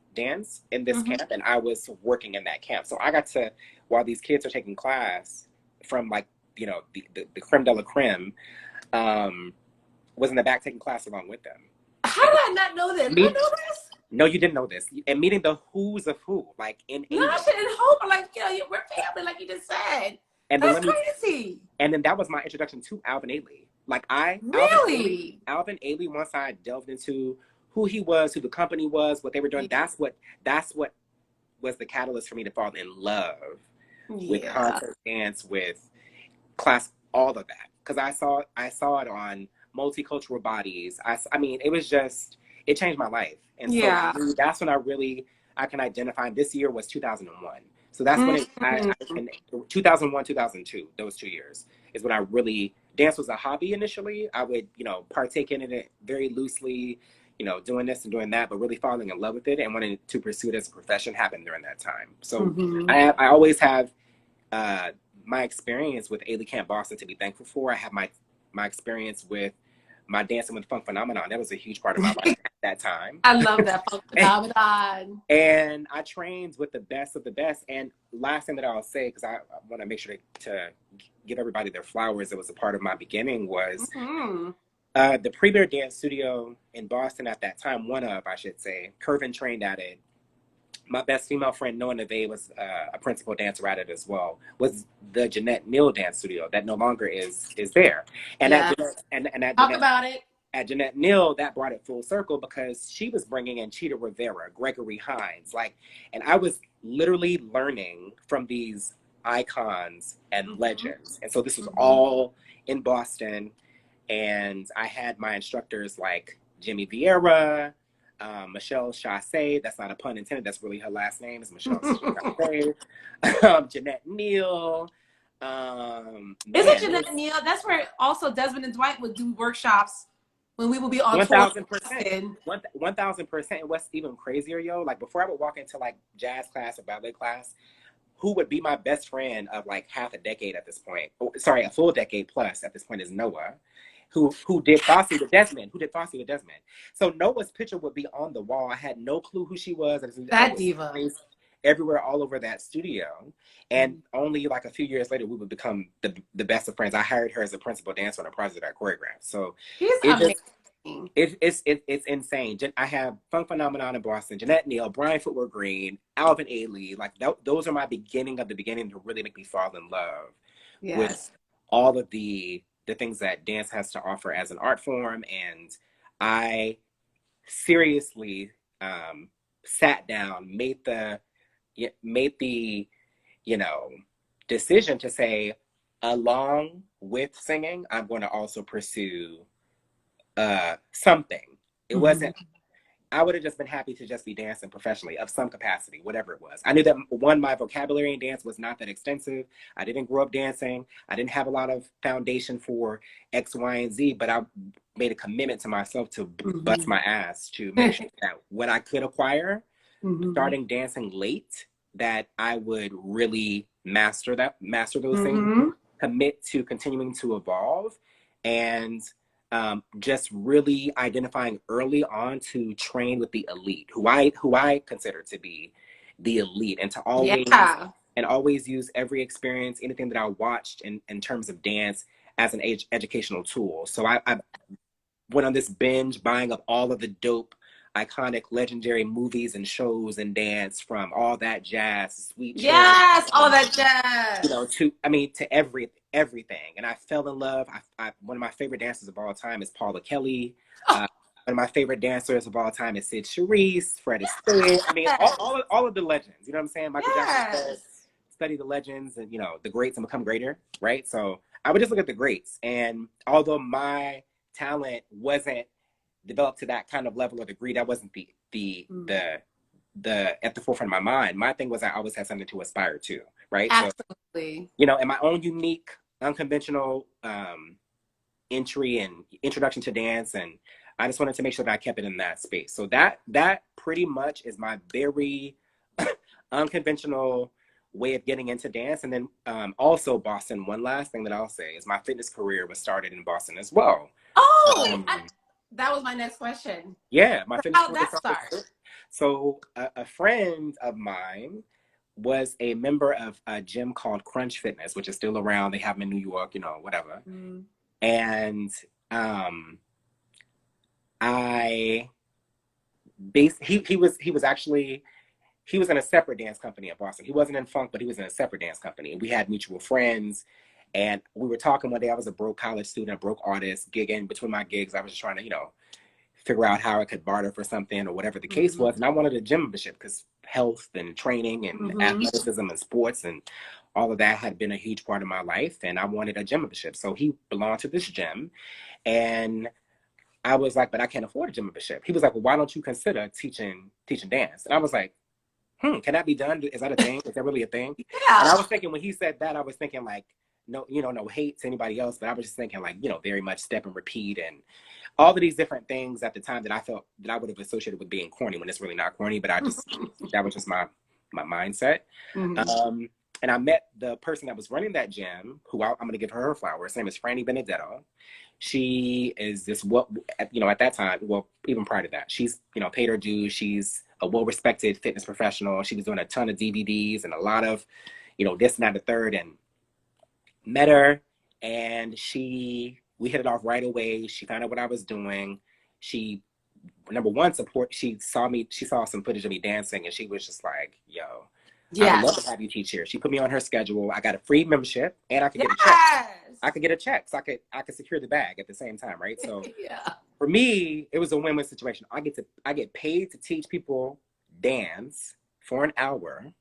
in this camp, and I was working in that camp. So I got to, while these kids are taking class from the creme de la creme, was in the back taking class along with them. How did I not know this? I know this? No, you didn't know this. And meeting the who's of who, like in England. Nasha and Hope are like, we're family, like you just said. And that's crazy. And then that was my introduction to Alvin Ailey. Like Alvin Ailey, once I delved into who he was, who the company was, what they were doing, that's what was the catalyst for me to fall in love with concert dance, with class, all of that. Because I saw it on Multicultural Bodies. It was just, it changed my life. And so that's when I can identify. This year was 2001. So that's when 2001, 2002, those 2 years is when I really, dance was a hobby initially. I would, partake in it very loosely, doing this and doing that, but really falling in love with it and wanting to pursue it as a profession happened during that time. So I always have my experience with Ailey Camp Boston to be thankful for. I have my experience with my Dancing with Funk phenomenon. That was a huge part of my life at that time. I love that funk phenomenon. And I trained with the best of the best. And last thing that I'll say, because I want to make sure to give everybody their flowers, that was a part of my beginning, was the Premier Dance Studio in Boston at that time, I should say, Curvin trained at it. My best female friend, Noah Neve, was a principal dancer at it as well, was the Jeanette Neal Dance Studio that no longer is there. And at Jeanette Neal, that brought it full circle because she was bringing in Cheetah Rivera, Gregory Hines, and I was literally learning from these icons and legends. And so this was all in Boston. And I had my instructors like Jimmy Vieira, Michelle Chassé, that's not a pun intended, that's really her last name, is Michelle Chassé, Jeanette Neal. Isn't Jeanette Neal? That's where also Desmond and Dwight would do workshops when we would be on 1,000%. 1,000%. And what's even crazier, yo, like before I would walk into like jazz class or ballet class, who would be my best friend of like half a decade at this point, a full decade plus at this point, is Noah, who did Fosse with Desmond, So Noah's picture would be on the wall. I had no clue who she was. That diva. Everywhere, all over that studio. And only like a few years later, we would become the best of friends. I hired her as a principal dancer on a project I choreographed. So it's insane. I have Funk Phenomenon in Boston, Jeanette Neal, Brian Footwear Green, Alvin Ailey. Like those are my beginning of the beginning to really make me fall in love with all of the things that dance has to offer as an art form. And I seriously sat down, made the decision to say, along with singing, I'm going to also pursue something. It wasn't, I would have just been happy to just be dancing professionally of some capacity, whatever it was. I knew that my vocabulary in dance was not that extensive. I didn't grow up dancing. I didn't have a lot of foundation for X, Y, and Z, but I made a commitment to myself to bust my ass to make sure that what I could acquire, starting dancing late, that I would really master those things, commit to continuing to evolve, and just really identifying early on to train with the elite, who I consider to be the elite, and to always use every experience, anything that I watched in terms of dance as an educational tool. So I went on this binge buying up all of the dope, iconic, legendary movies and shows and dance, from All That Jazz, Sweet Children, All That Jazz, to everything. And I fell in love. One of my favorite dancers of all time is Paula Kelly. One of my favorite dancers of all time is Sid Charisse, Fred Astaire. All of the legends. You know what I'm saying? Michael Jackson said, study the legends and the greats and become greater, right? So I would just look at the greats. And although my talent wasn't developed to that kind of level or degree, that wasn't the at the forefront of my mind. My thing was I always had something to aspire to, right? Absolutely. So, in my own unique, unconventional entry and introduction to dance, and I just wanted to make sure that I kept it in that space. So that pretty much is my very unconventional way of getting into dance. And then also Boston, one last thing that I'll say is my fitness career was started in Boston as well. That was my next question. Yeah, my fitness career. How'd that start? So a friend of mine was a member of a gym called Crunch Fitness, which is still around. They have them in New York, whatever. And he was in a separate dance company in Boston. He wasn't in funk, but he was in a separate dance company. And we had mutual friends. And we were talking one day. I was a broke college student, a broke artist, gigging. Between my gigs, I was just trying to, figure out how I could barter for something or whatever the case was. And I wanted a gym membership because health and training and athleticism and sports and all of that had been a huge part of my life. And I wanted a gym membership. So he belonged to this gym. And I was like, but I can't afford a gym membership. He was like, well, why don't you consider teaching dance? And I was like, can that be done? Is that a thing? Is that really a thing? Yeah. And I was thinking, when he said that, I was thinking like, no hate to anybody else, but I was just thinking like, very much step and repeat and all of these different things at the time that I felt that I would have associated with being corny, when it's really not corny, but that was just my mindset. And I met the person that was running that gym, who I'm going to give her flowers. Her name is Franny Benedetto. She is this, at that time, well, even prior to that, she's, paid her dues. She's a well-respected fitness professional. She was doing a ton of DVDs and a lot of, this and that, the third, and met her. And we hit it off right away. She found out what I was doing. She, number one, she saw some footage of me dancing, and she was just like, yo, I would love to have you teach here. She put me on her schedule. I got a free membership, and I could get a check. I could get a check, so I could secure the bag at the same time, right? So for me, it was a win-win situation. I get paid to teach people dance for an hour,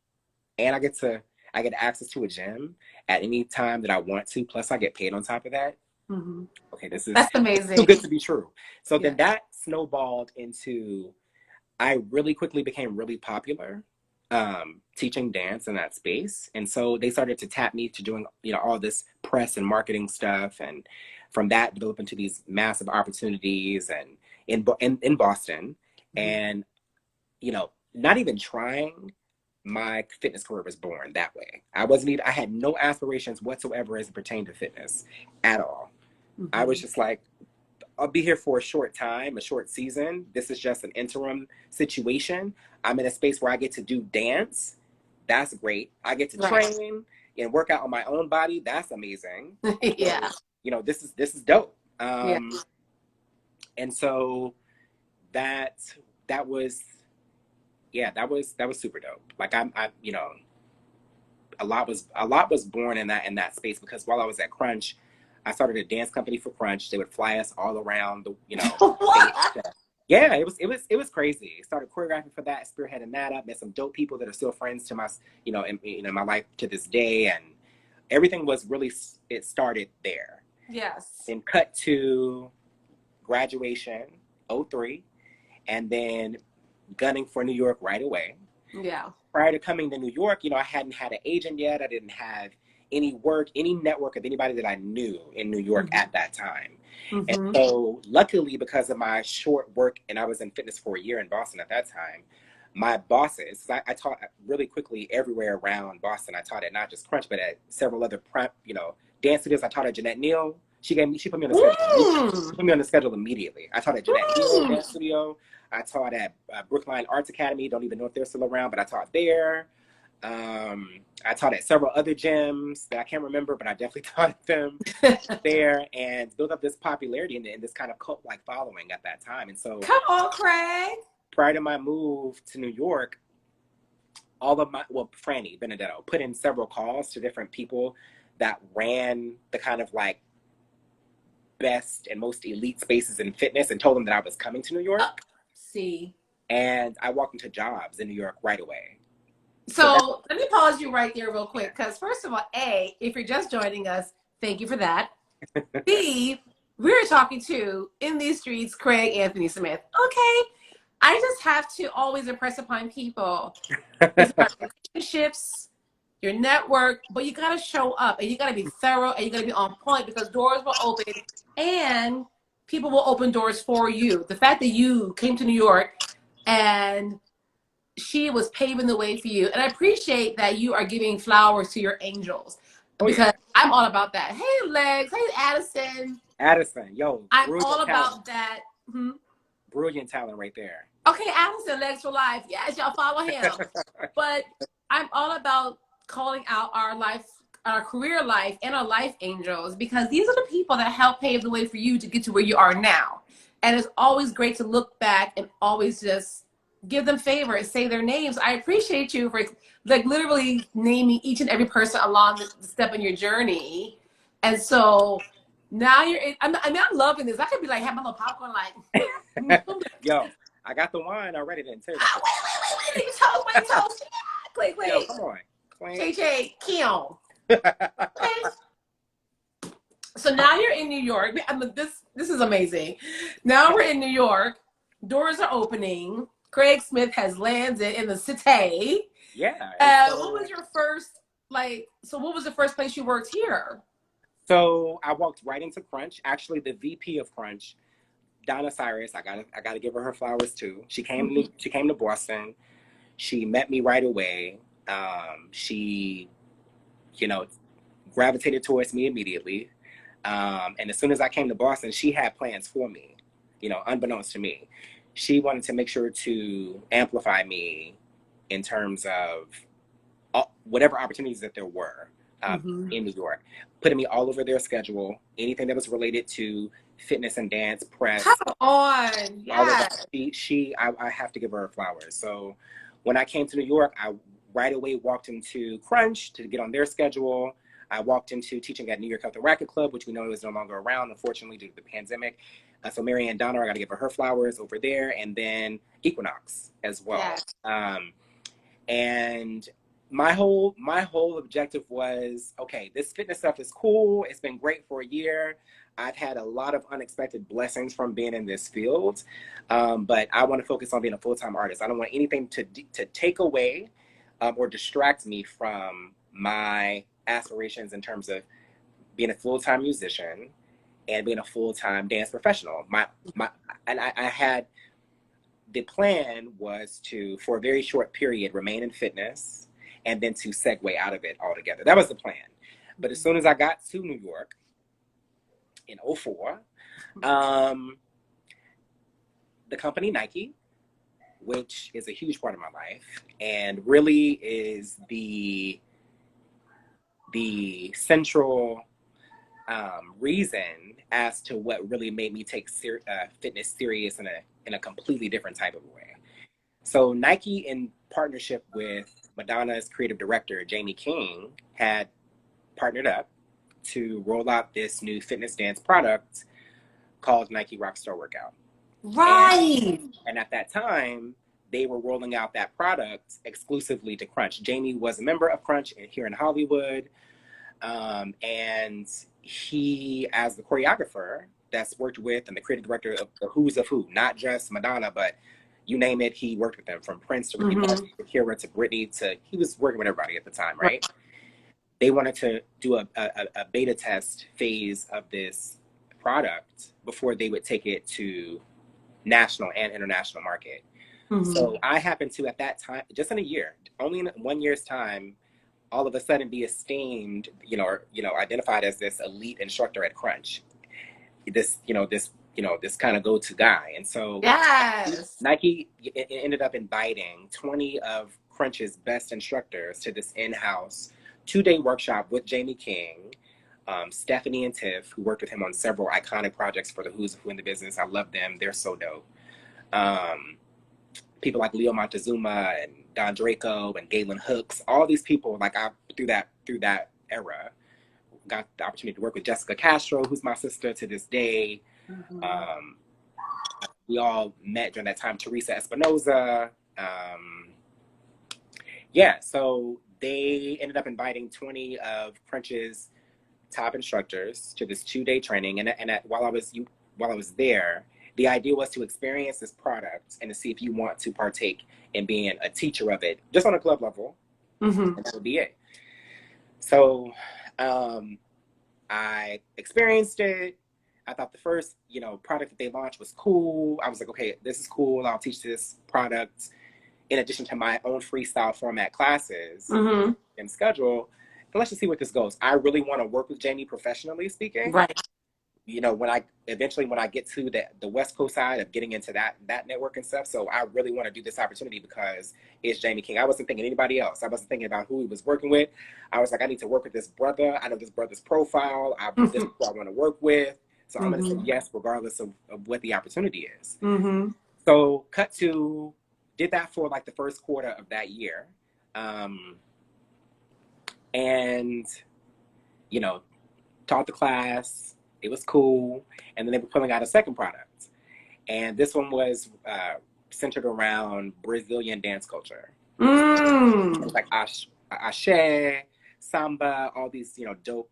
and I get access to a gym at any time that I want to. Plus, I get paid on top of that. Mm-hmm. Okay, that's amazing. Too good to be true. So then that snowballed into, I really quickly became really popular teaching dance in that space. And so they started to tap me to doing, all this press and marketing stuff. And from that, develop into these massive opportunities and in Boston. Mm-hmm. And, not even trying, my fitness career was born that way. I had no aspirations whatsoever as it pertained to fitness at all. Mm-hmm. I was just like, I'll be here for a short time, a short season. This is just an interim situation. I'm in a space where I get to do dance. That's great. I get to train and work out on my own body. That's amazing. Yeah. So, this is dope. And so that was super dope. Like a lot was born in that space, because while I was at Crunch, I started a dance company for Crunch. They would fly us all around the, yeah, it was crazy. Started choreographing for that, spearheading that up, met some dope people that are still friends to my, in my life to this day. And everything was really, it started there. Yes. And cut to graduation, 2003, and then gunning for New York right away. Yeah. Prior to coming to New York, I hadn't had an agent yet. I didn't have any network of anybody that I knew in New York at that time. Mm-hmm. And so luckily, because of my short work, and I was in fitness for a year in Boston at that time, my bosses, I taught really quickly everywhere around Boston. I taught at not just Crunch, but at several other dance studios. I taught at Jeanette Neal. She put me on the schedule. She put me on the schedule immediately. I taught at Jeanette Neal Dance Studio. I taught at Brookline Arts Academy. Don't even know if they're still around, but I taught there. I taught at several other gyms that I can't remember, but I definitely taught at them there, and built up this popularity and this kind of cult-like following at that time. And so, come on, Craig. Prior to my move to New York, Franny Benedetto put in several calls to different people that ran the kind of like best and most elite spaces in fitness, and told them that I was coming to New York. And I walked into jobs in New York right away. So let me pause you right there real quick, because first of all, A, if you're just joining us, thank you for that. B, we're talking to, in these streets, Craig Anthony Smith. Okay, I just have to always impress upon people. It's about relationships, your network, but you got to show up, and you got to be thorough, and you got to be on point, because doors will open, and people will open doors for you. The fact that you came to New York and she was paving the way for you. And I appreciate that you are giving flowers to your angels, because I'm all about that. Hey, Legs. Hey, Addison. Yo. I'm all about that. Hmm? Brilliant talent right there. Okay, Addison, Legs for Life. Yes, y'all follow him. But I'm all about calling out our career life, and our life angels, because these are the people that help pave the way for you to get to where you are now. And it's always great to look back and always just give them favors, say their names. I appreciate you for literally naming each and every person along the step in your journey. And so now I'm loving this. I could be like, have my little popcorn, like. Yo, I got the wine already then too. Wait, toast. Click. Yo, come on. JJ, Kim. Okay. So now you're in New York. This is amazing. Now we're in New York. Doors are opening. Craig Smith has landed in the city. Yeah. What was your first, what was the first place you worked here? So I walked right into Crunch. Actually, the VP of Crunch, Donna Cyrus, I gotta give her flowers too. She came to Boston. She met me right away. She you know, gravitated towards me immediately. And as soon as I came to Boston, she had plans for me, you know, unbeknownst to me. She wanted to make sure to amplify me in terms of whatever opportunities that there were in New York, putting me all over their schedule, anything that was related to fitness and dance, press. Come on. Yeah. All of that. I have to give her flowers. So when I came to New York, I right away walked into Crunch to get on their schedule. I walked into teaching at New York Health and Racquet Club, which we know is no longer around, unfortunately, due to the pandemic. So Marianne Donner, I got to give her flowers over there, and then Equinox as well. Yeah. And my whole objective was, okay, this fitness stuff is cool. It's been great for a year. I've had a lot of unexpected blessings from being in this field, but I want to focus on being a full-time artist. I don't want anything to take away or distract me from my aspirations in terms of being a full-time musician and being a full-time dance professional. I had, the plan was to, for a very short period, remain in fitness and then to segue out of it altogether. That was the plan. But as soon as I got to New York in 2004, the company Nike, which is a huge part of my life and really is the central reason as to what really made me take fitness serious in a completely different type of way. So Nike, in partnership with Madonna's creative director, Jamie King, had partnered up to roll out this new fitness dance product called Nike Rockstar Workout. Right. And at that time, they were rolling out that product exclusively to Crunch. Jamie was a member of Crunch here in Hollywood. And he, as the choreographer that's worked with and the creative director of the Who's of Who, not just Madonna, but you name it, he worked with them, from Prince to Ricky Martin, to Shakira to Britney, he was working with everybody at the time, right? They wanted to do a beta test phase of this product before they would take it to national and international market. So I happened to, at that time, just in a year, only in 1 year's time, all of a sudden be esteemed, identified as this elite instructor at Crunch, this kind of go-to guy. And so yes, Nike ended up inviting 20 of Crunch's best instructors to this in-house 2-day workshop with Jamie King, Stephanie and Tiff, who worked with him on several iconic projects for the Who's of Who in the business. I love them. They're so dope. People like Leo Montezuma and Don Draco and Galen Hooks, all these people, like through that era, got the opportunity to work with Jessica Castro, who's my sister to this day. We all met during that time. Teresa Espinoza. So they ended up inviting 20 of Crunch's top instructors to this 2-day training. And while I was there, the idea was to experience this product and to see if you want to partake in being a teacher of it, just on a club level, and that would be it. So I experienced it. I thought the first, product that they launched was cool. I was like, okay, this is cool. I'll teach this product in addition to my own freestyle format classes and schedule. And let's just see where this goes. I really want to work with Jamie professionally speaking. Right. When I get to the West Coast side of getting into that network and stuff. So I really want to do this opportunity because it's Jamie King. I wasn't thinking anybody else. I wasn't thinking about who he was working with. I was like, I need to work with this brother. I know this brother's profile. This is who I want to work with. So I'm going to say yes, regardless of what the opportunity is. So cut to, did that for like the first quarter of that year. And, taught the class. It was cool. And then they were pulling out a second product. And this one was centered around Brazilian dance culture. It was like Ashe, Samba, all these, dope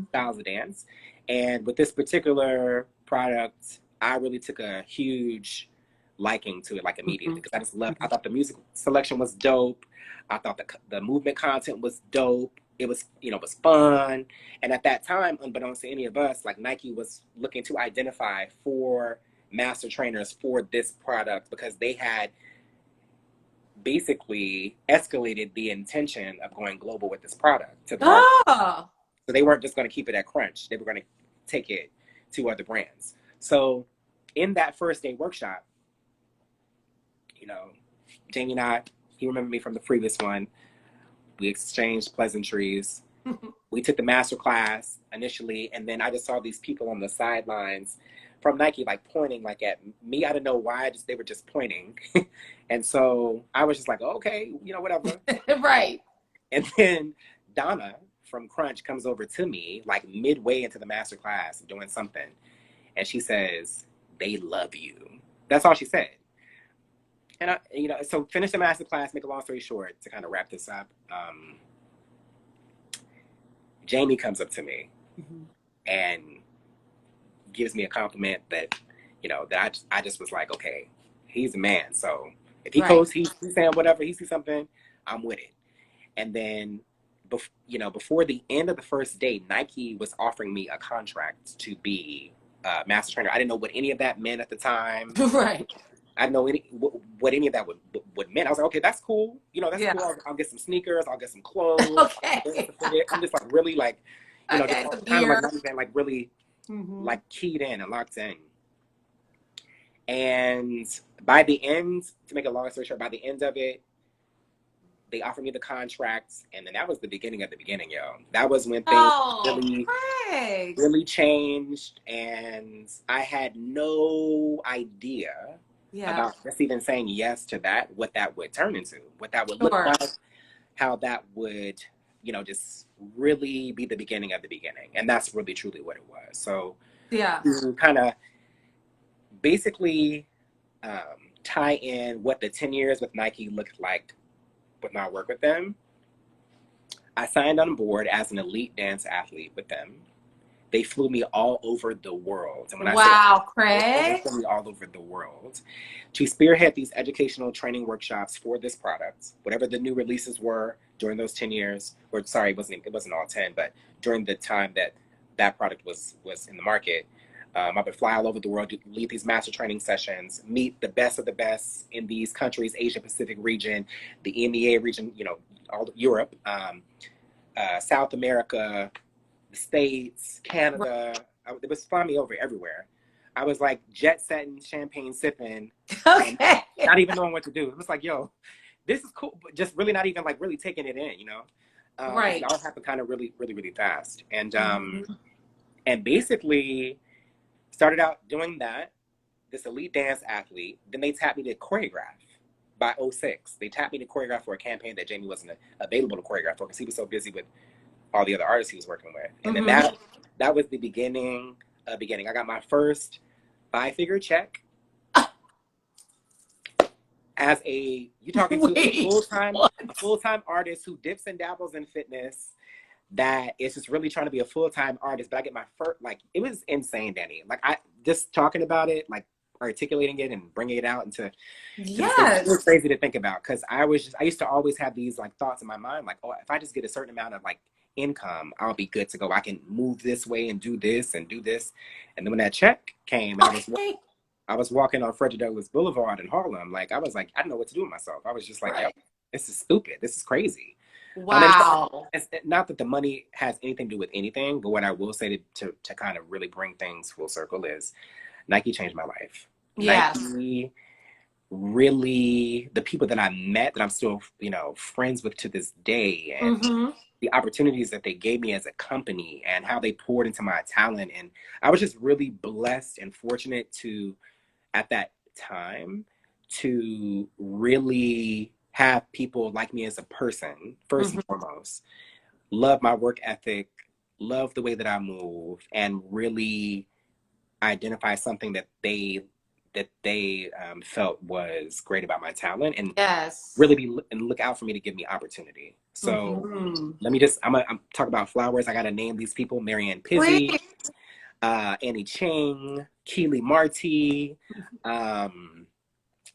styles of dance. And with this particular product, I really took a huge liking to it, like immediately, because I just loved, I thought the music selection was dope. I thought the movement content was dope. It was, was fun. And at that time, unbeknownst to any of us, like Nike was looking to identify 4 master trainers for this product because they had basically escalated the intention of going global with this product to the market. Oh. So they weren't just going to keep it at Crunch. They were going to take it to other brands. So in that first day workshop, you know, Jamie and I, he remembered me from the previous one. We exchanged pleasantries. We took the master class initially, and then I just saw these people on the sidelines from Nike, like pointing like at me. I don't know why, they were just pointing. And so I was just like, oh, okay, you know, whatever. Right. And then Donna from Crunch comes over to me like midway into the master class doing something. And she says, they love you. That's all she said. And I, you know, so finish the master class, make a long story short, to kind of wrap this up. Jamie comes up to me and gives me a compliment that, you know, that I just was like, okay, he's a man. So if he goes, he's saying whatever, he sees something, I'm with it. And then, you know, before the end of the first day, Nike was offering me a contract to be a master trainer. I didn't know what any of that meant at the time. Right. I didn't know what any of that would mean. I was like, okay, that's cool. You know, that's cool. I'll get some sneakers. I'll get some clothes. Okay. I'm just like really like, you know, just kind of like not even like really like keyed in and locked in. And by the end, to make a long story short, by the end of it, they offered me the contracts, and then that was the beginning of the beginning, yo. That was when things really changed, and I had no idea about just even saying yes to that, what that would turn into, what that would look like, how that would, you know, just really be the beginning of the beginning. And that's really truly what it was. So to kind of basically tie in what the 10 years with Nike looked like with my work with them, I signed on board as an elite dance athlete with them. They flew me all over the world. And when Craig. they flew me all over the world to spearhead these educational training workshops for this product, whatever the new releases were during those 10 years, or sorry, it wasn't all 10, but during the time that product was in the market. I would fly all over the world, lead these master training sessions, meet the best of the best in these countries, Asia Pacific region, the EMEA region, you know, all Europe, South America, the States, Canada. It was flying me over everywhere. I was like jet setting, champagne sipping, not even knowing what to do. It was like, yo, this is cool, but just really not even like really taking it in, you know? It all happened kind of really, really, really fast. And and basically started out doing that, this elite dance athlete. Then they tapped me to choreograph by '06. They tapped me to choreograph for a campaign that Jamie wasn't available to choreograph for because he was so busy with all the other artists he was working with. And then that was the beginning. I got my first 5-figure check as you talking to a full-time artist who dips and dabbles in fitness, that is just really trying to be a full-time artist. But I get my first, like, it was insane, Danny. Like, I just talking about it, like articulating it and bringing it out into it was crazy to think about, because I used to always have these like thoughts in my mind, like, oh, if I just get a certain amount of like income, I'll be good to go. I can move this way and do this and do this. And then when that check came, I was walking on Frederick Douglass Boulevard in Harlem, like I was like, I don't know what to do with myself. I was just like, this is stupid. This is crazy. Wow. It's not that the money has anything to do with anything, but what I will say to kind of really bring things full circle is Nike changed my life. Yes. Nike really, the people that I met that I'm still, you know, friends with to this day, and the opportunities that they gave me as a company and how they poured into my talent. And I was just really blessed and fortunate to, at that time, to really have people like me as a person, first and foremost, love my work ethic, love the way that I move, and really identify something that they felt was great about my talent, and really look out for me to give me opportunity. So let me just, I'm talking about flowers. I got to name these people: Marianne Pizzi, Annie Ching, Keely Marty,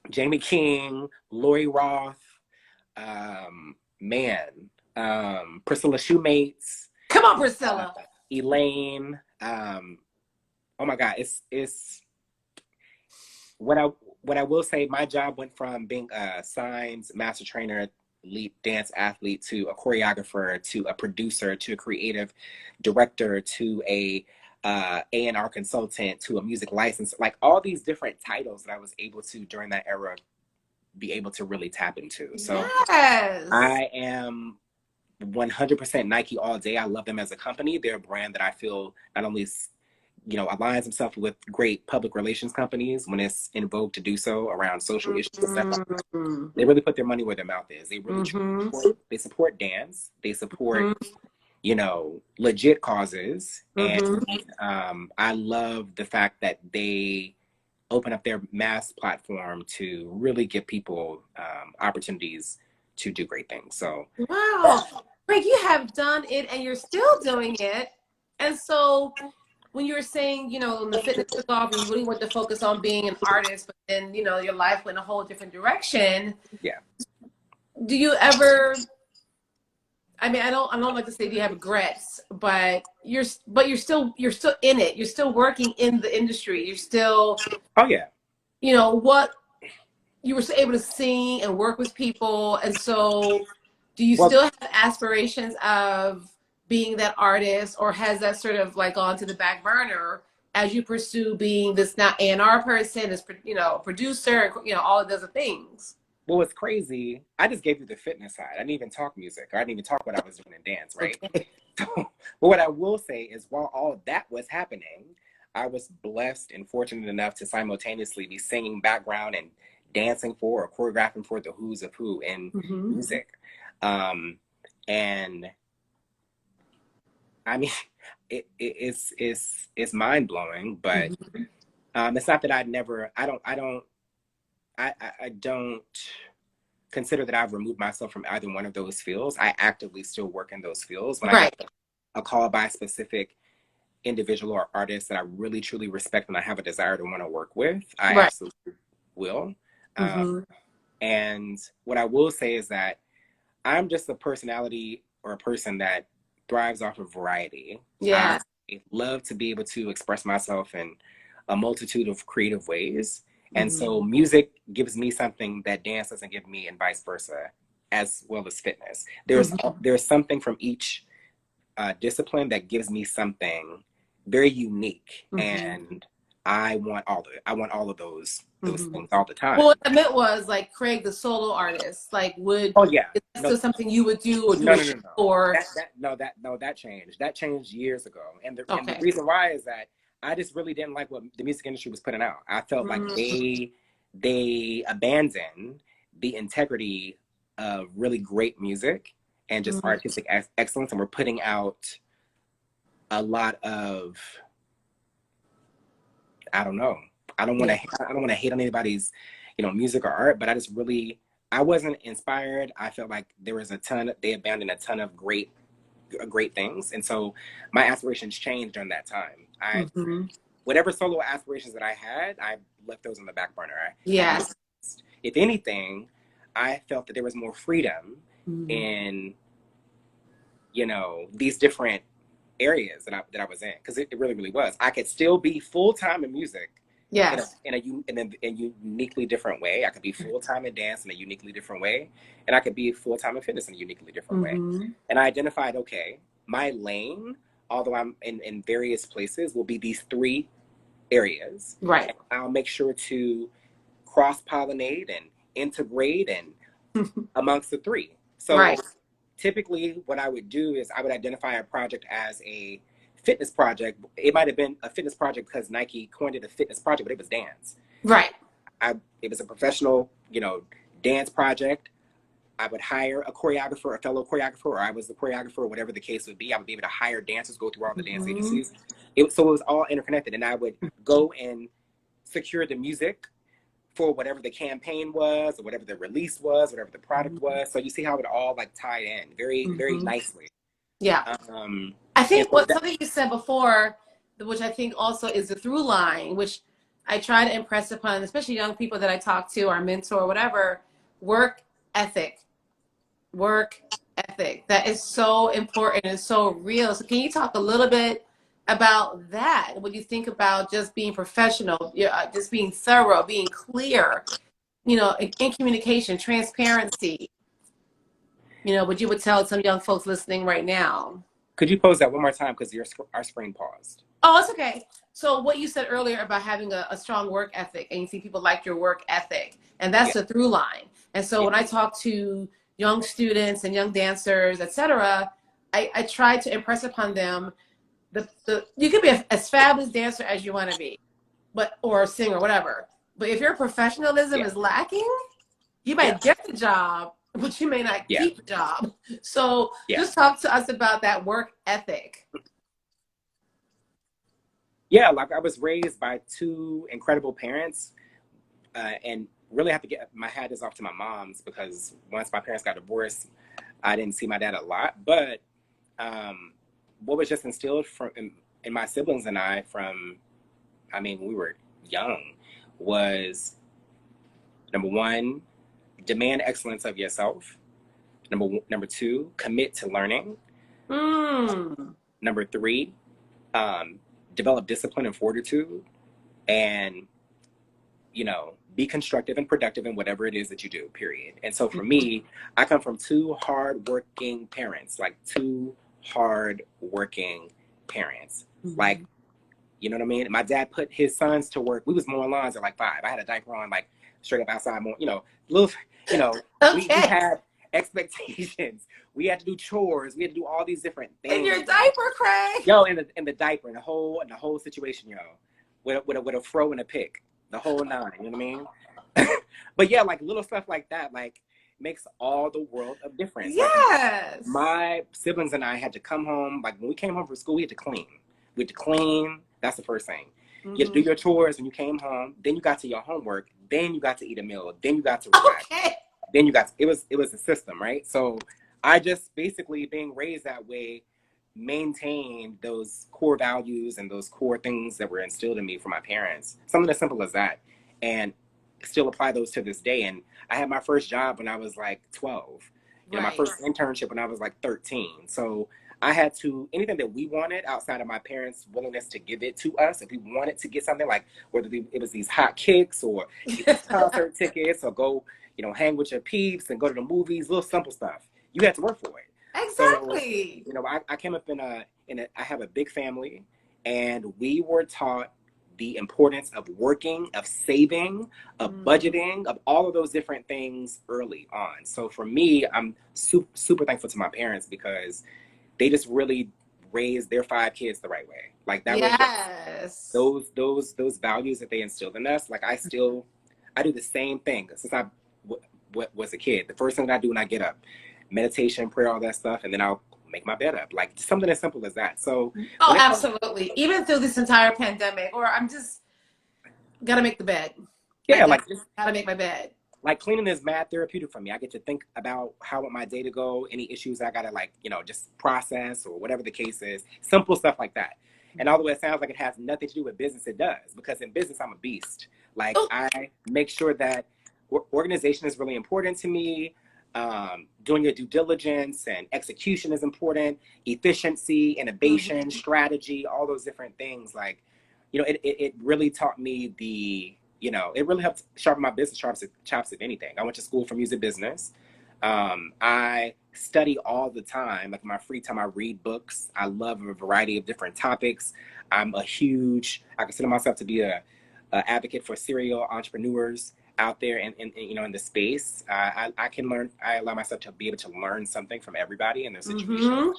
Jamie King, Lori Roth, Priscilla Shoemates. Come on, Priscilla. Elaine. Oh my God, it's what I will say, my job went from being a signed master trainer, lead dance athlete, to a choreographer, to a producer, to a creative director, to a A&R consultant, to a music license, like all these different titles that I was able to during that era be able to really tap into. So Yes. I am 100% Nike all day. I love them as a company. They're a brand that I feel not only, you know, aligns themselves with great public relations companies when it's in vogue to do so around social issues and stuff like that. They really put their money where their mouth is. They really they support dance. They support, you know, legit causes. And I love the fact that they open up their mass platform to really give people opportunities to do great things. So wow, Greg, you have done it and you're still doing it. And so when you were saying, you know, when the fitness took off and you really wanted to focus on being an artist, but then, you know, your life went a whole different direction. yeah. Do you ever, I mean, I don't like to say do you have regrets, but you're still in it. You're still working in the industry. You're still, Oh yeah. you know, what you were able to sing and work with people. And so do you still have aspirations of being that artist, or has that sort of like gone to the back burner as you pursue being this now A&R person, this, you know, producer, you know, all of those things? Well, what's crazy, I just gave you the fitness side. I didn't even talk music. I didn't even talk what I was doing in dance, right? Okay. But what I will say is, while all that was happening, I was blessed and fortunate enough to simultaneously be singing background and dancing for or choreographing for the who's of who in music. And I mean, it's mind blowing, but it's not that I don't consider that I've removed myself from either one of those fields. I actively still work in those fields. When I get a call by a specific individual or artist that I really truly respect and I have a desire to want to work with, I absolutely will. And what I will say is that I'm just a personality or a person that thrives off of variety. Yeah. I love to be able to express myself in a multitude of creative ways. And so music gives me something that dance doesn't give me, and vice versa, as well as fitness. There's something from each discipline that gives me something very unique, and I want all of it. I want all of those things all the time. Well, what I meant was like Craig, the solo artist, like is that still something you would do or do? No. Or that changed. That changed years ago, and the reason why is that I just really didn't like what the music industry was putting out. I felt like they abandoned the integrity of really great music and just artistic excellence, and we're putting out a lot of, I don't know. I don't want to hate on anybody's, you know, music or art, but I wasn't inspired. I felt like they abandoned a ton of great things, and so my aspirations changed during that time. Whatever solo aspirations that I had, I left those on the back burner. Yes. If anything, I felt that there was more freedom in, you know, these different areas that I was in, because it really, really was. I could still be full-time in music. Yes. In a uniquely different way. I could be full-time in dance in a uniquely different way. And I could be full-time in fitness in a uniquely different way. And I identified, okay, my lane, although I'm in various places, will be these three areas. Right. And I'll make sure to cross-pollinate and integrate and amongst the three. So typically what I would do is I would identify a project as a fitness project. It might have been a fitness project because Nike coined it a fitness project, but it was dance. Right. It was a professional, you know, dance project. I would hire a choreographer, a fellow choreographer, or I was the choreographer, or whatever the case would be. I would be able to hire dancers, go through all the dance agencies. So it was all interconnected, and I would go and secure the music for whatever the campaign was, or whatever the release was, whatever the product was. So you see how it all like tied in very, very nicely. Yeah. I think something you said before, which I think also is the through line, which I try to impress upon, especially young people that I talk to, our mentor, whatever, work ethic. That is so important and so real. So can you talk a little bit about that? What do you think about just being professional, just being thorough, being clear, in communication, transparency, what you would tell some young folks listening right now? Could you pose that one more time because our screen paused? Oh, it's okay. So what you said earlier about having a strong work ethic, and you see people like your work ethic, and that's Yeah. the through line. And so when I talk to young students and young dancers, etc., I try to impress upon them you could be as fabulous dancer as you want to be, or a singer, whatever. But if your professionalism is lacking, you might get the job, but you may not keep the job. So just talk to us about that work ethic. Yeah, like I was raised by two incredible parents, and really have to get my hat is off to my mom's, because once my parents got divorced, I didn't see my dad a lot. But what was just instilled in my siblings and I we were young, was number one, demand excellence of yourself. Number two, commit to learning. Number three, develop discipline and fortitude, and be constructive and productive in whatever it is that you do, period. And so for me, I come from two hardworking parents, like like, you know what I mean? My dad put his sons to work. We was mowing lawns at like 5. I had a diaper on, like straight up outside, we had expectations. We had to do chores. We had to do all these different things. In your diaper, Craig. Yo, in the diaper, in the whole situation, yo, with a fro and a pick, the whole nine. You know what I mean? But yeah, like little stuff like that, like makes all the world of difference. Yes. Like, my siblings and I had to come home. Like when we came home from school, we had to clean. We had to clean. That's the first thing. You had to do your chores when you came home. Then you got to your homework. Then you got to eat a meal. Then you got to relax. Okay. Then you got to, it was a system, right? So I just basically, being raised that way, maintained those core values and those core things that were instilled in me from my parents. Something as simple as that. And still apply those to this day. And I had my first job when I was like 12. My first internship when I was like 13. So I had to, anything that we wanted outside of my parents' willingness to give it to us, if we wanted to get something, like whether it was these hot kicks or concert tickets, or go, hang with your peeps and go to the movies, little simple stuff, you had to work for it. Exactly. So, I came up I have a big family, and we were taught the importance of working, of saving, of budgeting, of all of those different things early on. So for me, I'm super thankful to my parents, because they just really raised their 5 kids the right way. Like that was those values that they instilled in us. Like I do the same thing since I was a kid. The first thing that I do when I get up, meditation, prayer, all that stuff, and then I'll make my bed up. Like something as simple as that. So absolutely. Even through this entire pandemic, or I'm just gotta make the bed. Yeah, like just gotta make my bed. Like cleaning is mad therapeutic for me. I get to think about how I want my day to go, any issues I gotta just process, or whatever the case is. Simple stuff like that. And although it sounds like it has nothing to do with business, it does, because in business I'm a beast. Like I make sure that organization is really important to me. Doing your due diligence and execution is important. Efficiency, innovation, strategy, all those different things. Like, it really taught me it really helped sharpen my business chops, if anything. I went to school for music business. I study all the time. Like in my free time, I read books. I love a variety of different topics. I consider myself to be a advocate for serial entrepreneurs out there in the space. I allow myself to be able to learn something from everybody in their situation,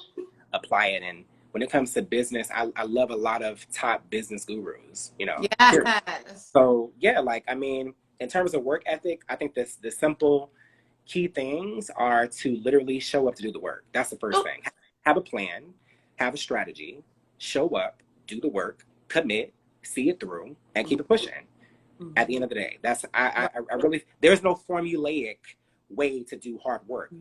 apply it. And when it comes to business, I love a lot of top business gurus, Yes. So yeah, in terms of work ethic, I think the simple key things are to literally show up to do the work. That's the first thing. Have a plan, have a strategy, show up, do the work, commit, see it through, and keep it pushing. At the end of the day, that's I really, there's no formulaic way to do hard work.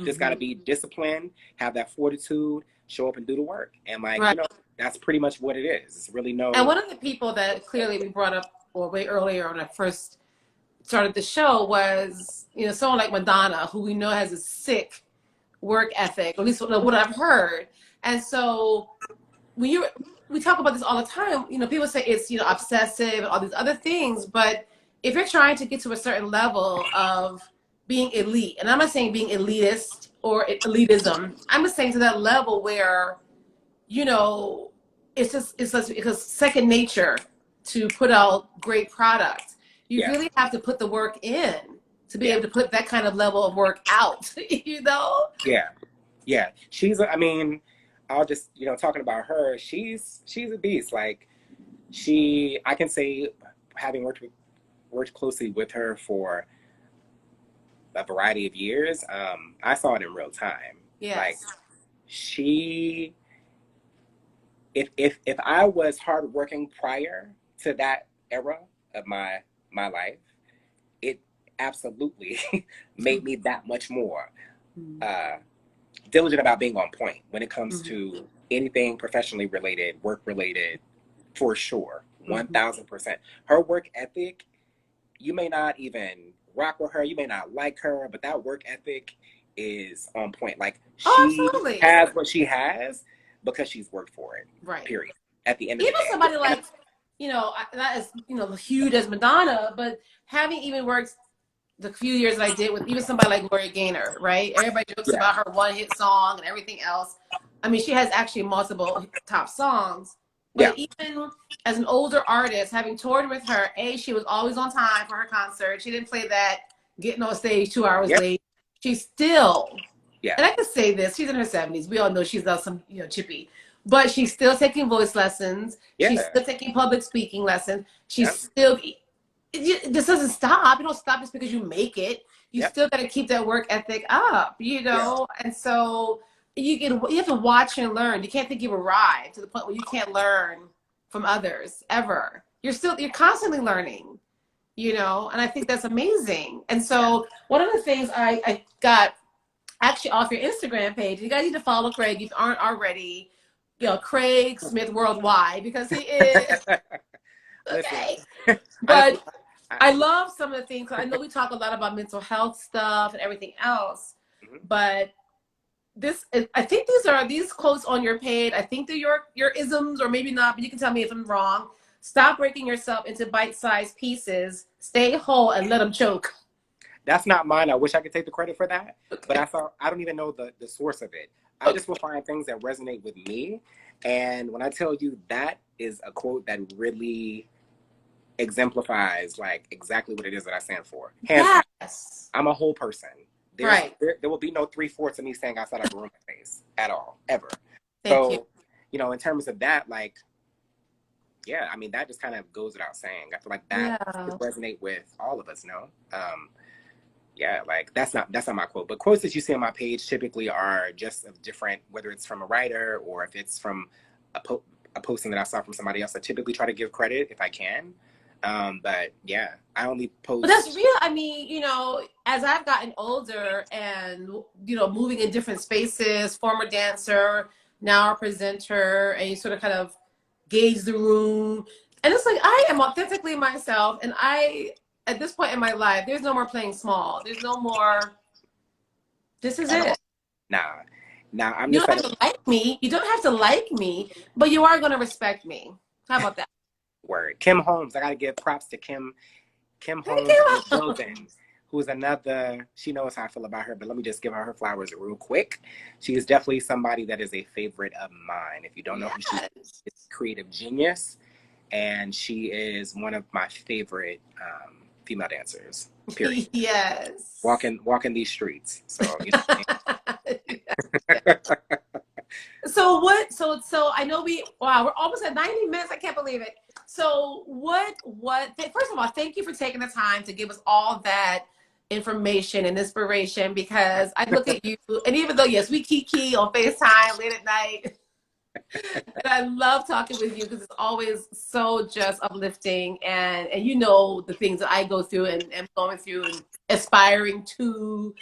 Just got to be disciplined, have that fortitude, show up and do the work, and that's pretty much what it is. It's really no. And one of the people that clearly we brought up way earlier when I first started the show was someone like Madonna, who we know has a sick work ethic, at least what I've heard. And so when we talk about this all the time, you know, people say it's, you know, obsessive, all these other things, but if you're trying to get to a certain level of being elite, and I'm not saying being elitist or elitism, I'm just saying to that level where, you know, it's second nature to put out great product. You really have to put the work in to be able to put that kind of level of work out, you know? Yeah. I mean, I'll just, you know, talking about her, she's a beast. Like, I can say, having worked closely with her for a variety of years, I saw it in real time. Yes. Like, if I was hardworking prior to that era of my life, it absolutely made me that much more diligent about being on point when it comes to anything professionally related, work related, for sure. 1000%. Her work ethic, you may not even rock with her, you may not like her, but that work ethic is on point. Like, she has what she has because she's worked for it. Right. Period. At the end of the day. Even somebody like, you know, not as, you know, huge as Madonna, but having even worked the few years that I did with even somebody like Gloria Gaynor, right? Everybody jokes about her one hit song and everything else. I mean, she has actually multiple top songs. But even as an older artist, having toured with her, she was always on time for her concert. She didn't play that getting on stage 2 hours late. She's still, and I can say this, she's in her 70s. We all know she's not some, you know, chippy. But she's still taking voice lessons. She's still taking public speaking lessons. She's still, this doesn't stop. You don't stop just because you make it. You still got to keep that work ethic up, you know? And so you have to watch and learn. You can't think you've arrived to the point where you can't learn from others ever. You're constantly learning, you know? And I think that's amazing. And so one of the things I got actually off your Instagram page, you guys need to follow Craig if you aren't already. You know, Craig Smith Worldwide, because he is okay. But I love some of the things. I know we talk a lot about mental health stuff and everything else, but I think these quotes on your page. I think they're your isms, or maybe not, but you can tell me if I'm wrong. Stop breaking yourself into bite-sized pieces. Stay whole and let them choke. That's not mine. I wish I could take the credit for that, but I don't even know the source of it. I just will find things that resonate with me. And when I tell you, that is a quote that really exemplifies like exactly what it is that I stand for. Yes. I'm a whole person. There will be no 3/4 of me staying outside of a room face at all, ever. Thank you know, in terms of that, like, yeah, I mean, that just kind of goes without saying. I feel like that would resonate with all of us, no? Yeah, like that's not my quote, but quotes that you see on my page typically are just of different, whether it's from a writer or if it's from a posting that I saw from somebody else. I typically try to give credit if I can, but yeah, I only post. But that's real. I mean, you know, as I've gotten older and, you know, moving in different spaces, former dancer, now a presenter, and you sort of kind of gauge the room, and it's like I am authentically myself, and at this point in my life, there's no more playing small. There's no more. This is it. Nah, I'm you don't have to like me. You don't have to like me, but you are going to respect me. How about that? Word. Kim Holmes. I got to give props to Kim Holmes, who's another. She knows how I feel about her, but let me just give her flowers real quick. She is definitely somebody that is a favorite of mine. If you don't know who she is, it's a creative genius, and she is one of my favorite female dancers. Period. Yes. Walking these streets. So. So I know we're almost at 90 minutes. I can't believe it. So first of all, thank you for taking the time to give us all that information and inspiration, because I look at you, and even though, yes, we kiki on FaceTime late at night, and I love talking with you because it's always so just uplifting, and you know the things that I go through and am going through and aspiring to,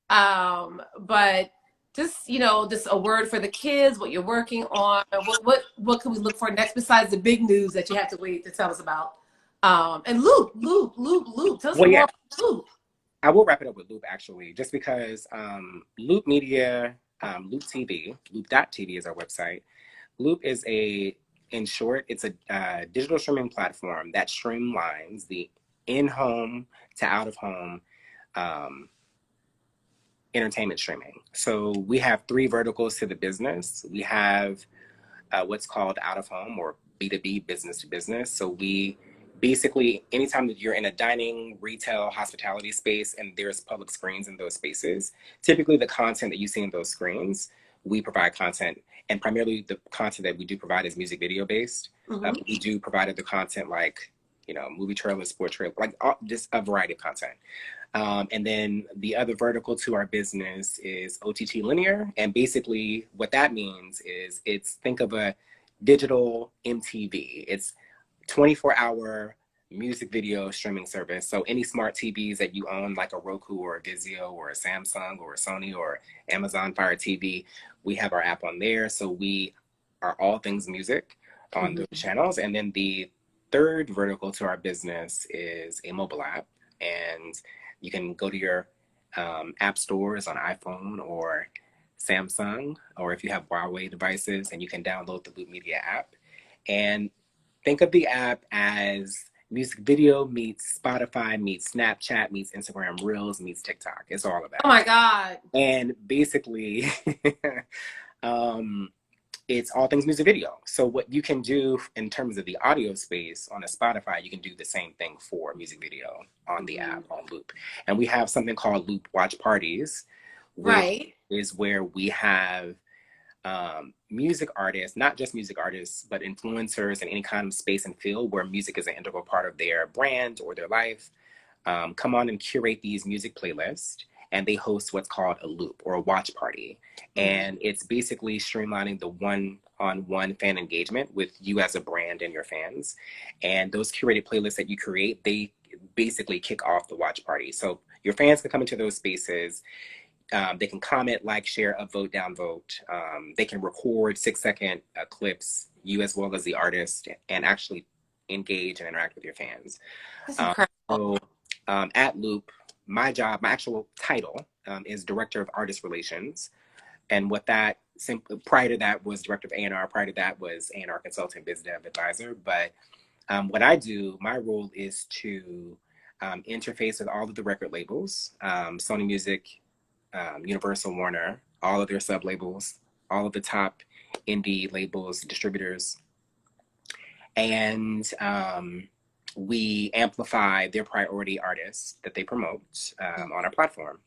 but just, you know, just a word for the kids, what you're working on, what can we look for next besides the big news that you have to wait to tell us about, and Loop, tell us more about Loop. I will wrap it up with Loop, actually, just because Loop Media, Loop TV, Loop.tv is our website. Loop is in short, it's a digital streaming platform that streamlines the in-home to out-of-home um, entertainment streaming. So we have three verticals to the business. We have what's called out-of-home or B2B, business to business. So we basically, anytime that you're in a dining, retail, hospitality space, and there's public screens in those spaces, typically the content that you see in those screens, we provide content, and primarily the content that we do provide is music video based. We do provide other content like, you know, movie trailers, sport trailers, like just a variety of content. And then the other vertical to our business is OTT linear. And basically what that means is think of a digital MTV. It's 24-hour music video streaming service. So any smart TVs that you own, like a Roku or a Vizio or a Samsung or a Sony or Amazon Fire TV, we have our app on there. So we are all things music on those channels. And then the third vertical to our business is a mobile app. And you can go to your app stores on iPhone or Samsung, or if you have Huawei devices, and you can download the Loop Media app. And think of the app as music video meets Spotify, meets Snapchat, meets Instagram Reels, meets TikTok. It's all of that. Oh my God. And basically, it's all things music video. So what you can do in terms of the audio space on a Spotify, you can do the same thing for music video on the app on Loop. And we have something called Loop Watch Parties, which is where we have music artists, not just music artists, but influencers in any kind of space and field where music is an integral part of their brand or their life, come on and curate these music playlists. And they host what's called a loop or a watch party. And it's basically streamlining the one-on-one fan engagement with you as a brand and your fans. And those curated playlists that you create, they basically kick off the watch party. So your fans can come into those spaces. They can comment, like, share, upvote, downvote. They can record 6-second clips, you as well as the artist, and actually engage and interact with your fans. That's incredible. So at Loop, my job, my actual title is Director of Artist Relations. And what that, prior to that was Director of A&R, prior to that was A&R Consultant, Biz Dev Advisor. But what I do, my role is to interface with all of the record labels, Sony Music, Universal, Warner, all of their sub-labels, all of the top indie labels, distributors. And we amplify their priority artists that they promote on our platform.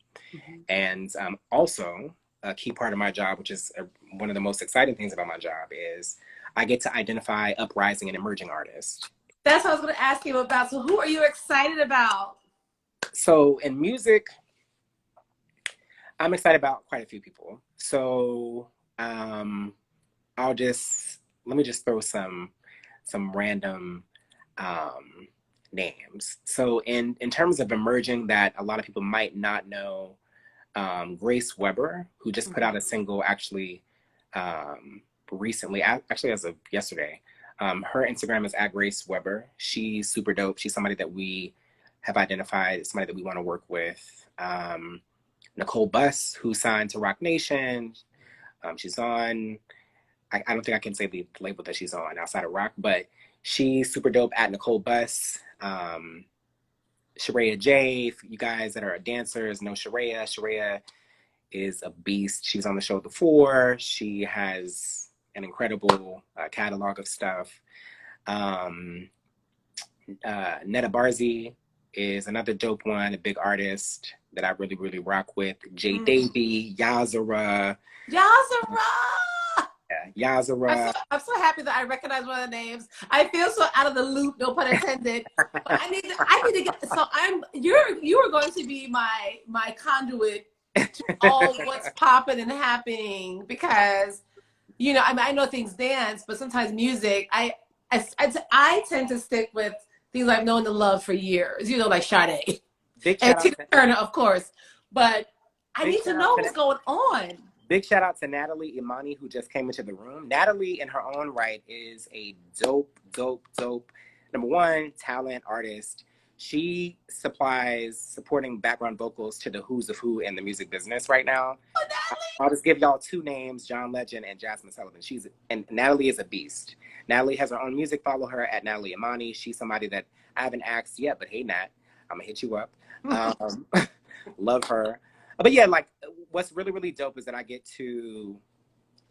And also, a key part of my job, which is one of the most exciting things about my job, is I get to identify uprising and emerging artists. That's what I was going to ask you about. So who are you excited about? So in music, I'm excited about quite a few people. So let me just throw some random names. So in terms of emerging that a lot of people might not know, Grace Weber, who just put out a single actually recently, actually as of yesterday. Her Instagram is @GraceWeber. She's super dope. She's somebody that we have identified as somebody that we want to work with. Nicole Buss, who signed to Rock Nation. She's on, I don't think I can say the label that she's on outside of rock, but she's super dope. Nicole Buss. Sharaya J, you guys that are dancers know Sharaya. Sharaya is a beast. She was on the show before. She has an incredible catalog of stuff. Netta Barzi is another dope one, a big artist that I really, really rock with. Jay Davy, Yazara. Yazara. I'm so happy that I recognize one of the names. I feel so out of the loop, no pun intended. But I need to get, so you are going to be my conduit to all what's popping and happening, because, you know, I mean, I know things dance, but sometimes music, I tend to stick with things I've known and loved for years, you know, like Sade and Tina Turner, of course. But I need to know what's going on. Big shout out to Natalie Imani, who just came into the room. Natalie, in her own right, is a dope, number one, talent artist. She supplies supporting background vocals to the who's of who in the music business right now. Oh, I'll just give y'all two names, John Legend and Jasmine Sullivan. And Natalie is a beast. Natalie has her own music. Follow her at Natalie Imani. She's somebody that I haven't asked yet, but hey, Nat, I'm gonna hit you up. Love her. But yeah, like what's really, really dope is that I get to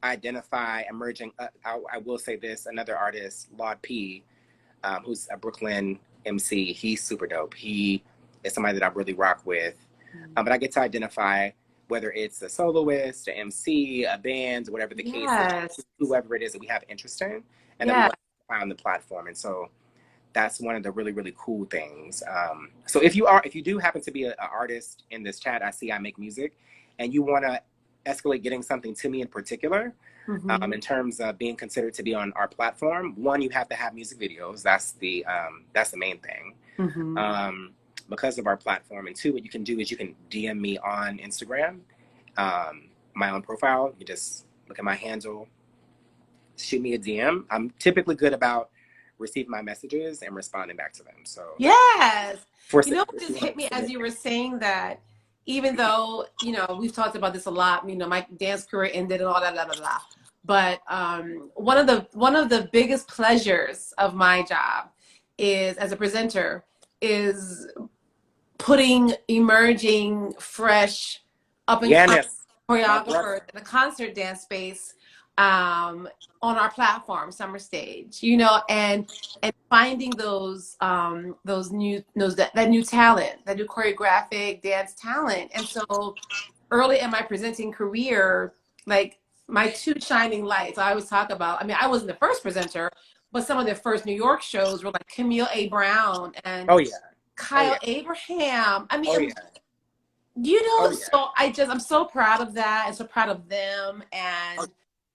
identify emerging. I will say this: another artist, Laud P, who's a Brooklyn MC. He's super dope. He is somebody that I really rock with. But I get to identify whether it's a soloist, an MC, a band, whatever the case is, whoever it is that we have interest in, and then we want to find the platform. And so that's one of the really, really cool things. So if you do happen to be an artist in this chat, I see I make music, and you want to escalate getting something to me in particular, in terms of being considered to be on our platform, one, you have to have music videos. That's the main thing. Because of our platform, and two, what you can do is you can DM me on Instagram, my own profile. You just look at my handle, shoot me a DM. I'm typically good about receiving my messages and responding back to them. So yes, what just hit me as you were saying that, even though we've talked about this a lot, my dance career ended and all that, blah blah blah. But one of the biggest pleasures of my job is as a presenter is putting emerging, fresh, up and coming choreographers in the concert dance space on our platform, Summer Stage, and finding that new talent, that new choreographic dance talent. And so early in my presenting career, like my two shining lights, I always talk about, I wasn't the first presenter, but some of the first New York shows were like Camille A. Brown and Kyle Abraham. So I'm so proud of that and so proud of them. And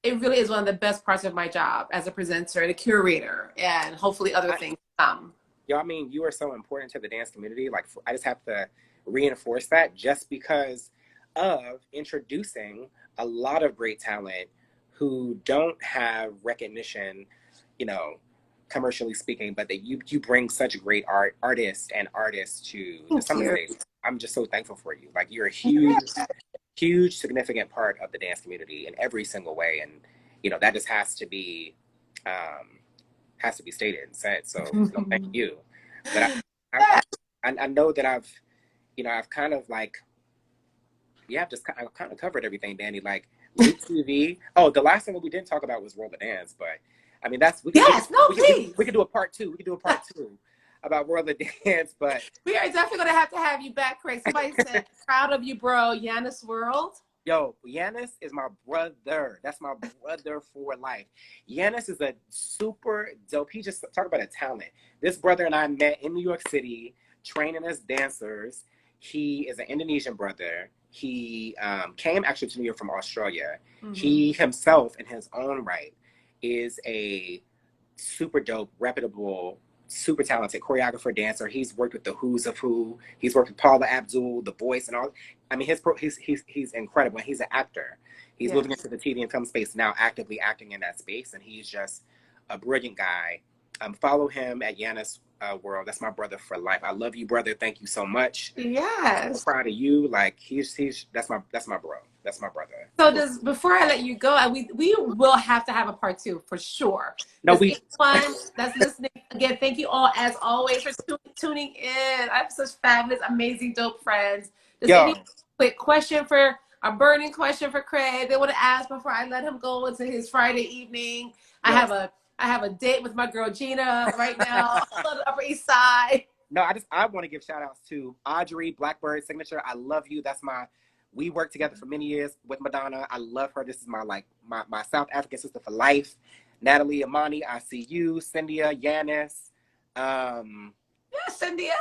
it really is one of the best parts of my job as a presenter and a curator, and hopefully other things come. Yo, you are so important to the dance community. Like, I just have to reinforce that, just because of introducing a lot of great talent who don't have recognition, commercially speaking, but that you bring such great artists to the summer stage. I'm just so thankful for you. Like, you're a huge significant part of the dance community in every single way, and that just has to be stated and said. So thank you. But I know that I've kind of like I've kind of covered everything, Danny. Like Luke TV. Oh, the last thing that we didn't talk about was Roll the Dance, but we could do a part two. We could do a part two about World of Dance, but we are definitely going to have you back, Craig. Somebody said, proud of you, bro. Yanis World. Yo, Yanis is my brother. That's my brother for life. Yanis is a super dope. He just talk about a talent. This brother and I met in New York City, training as dancers. He is an Indonesian brother. He came actually to New York from Australia. He himself, in his own right, is a super dope, reputable, super talented choreographer, dancer. He's worked with the Who's of Who. He's worked with Paula Abdul, The Voice, and all. He's incredible. He's an actor. He's moving into the TV and film space now, actively acting in that space, and he's just a brilliant guy. Follow him at Yanis World. That's my brother for life. I love you, brother. Thank you so much. Yes. I'm so proud of you. Like that's my bro. That's my brother. So before I let you go, we will have to have a part two for sure. No, anyone that's listening, again, thank you all as always for tuning in. I have such fabulous, amazing, dope friends. Any quick question a burning question for Craig they want to ask before I let him go into his Friday evening? Yes. I have a date with my girl Gina right now on the Upper East Side. No, I want to give shout outs to Audrey, Blackbird Signature. I love you. We worked together for many years with Madonna. I love her. This is my South African sister for life. Natalie Imani, I see you. Cynthia, Yanis. Cynthia.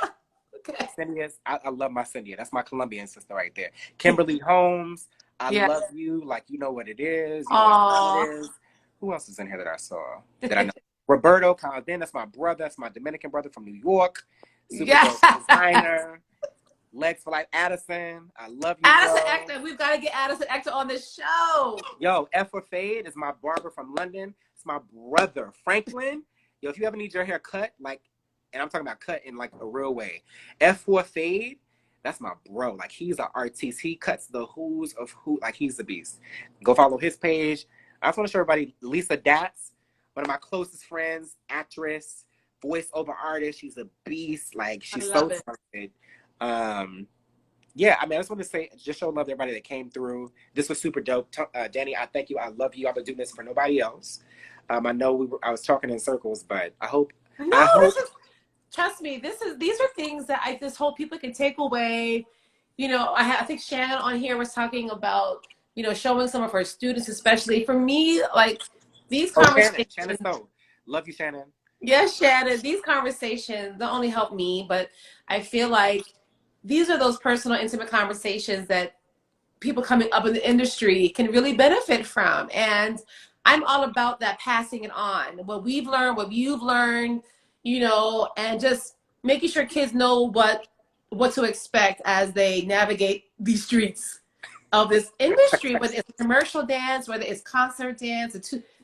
Okay. Cynthia's, I love my Cynthia. That's my Colombian sister right there. Kimberly Holmes, I love you. Like, you know what it is. You know what it is. Who else is in here that I saw? That I know? Roberto Calden, that's my brother. That's my Dominican brother from New York. Super dope designer. Legs for Life, Addison. I love you, Addison Ector. We've got to get Addison Ector on the show. Yo, F for Fade is my barber from London. It's my brother, Franklin. Yo, if you ever need your hair cut, and I'm talking about cut in like a real way, F for Fade, That's my bro. Like, he's an artiste. He cuts the who's of who. Like, he's the beast. Go follow his page. I just want to show everybody Lisa Datz, one of my closest friends, actress, voiceover artist. She's a beast. Like, she's so talented. Yeah, I mean, I just want to say, just show love to everybody that came through. This was super dope. Danny, I thank you. I love you. I've been doing this for nobody else. I know I was talking in circles, but I hope. Trust me, these are things that I just hope people can take away. You know, I think Shannon on here was talking about, you know, showing some of her students, especially for me, like these conversations. Shannon, so love you, Shannon. Yes, Shannon. These conversations not only help me, but I feel like these are those personal, intimate conversations that people coming up in the industry can really benefit from. And I'm all about that, passing it on. What we've learned, what you've learned, you know, and just making sure kids know what to expect as they navigate these streets of this industry, whether it's commercial dance, whether it's concert dance,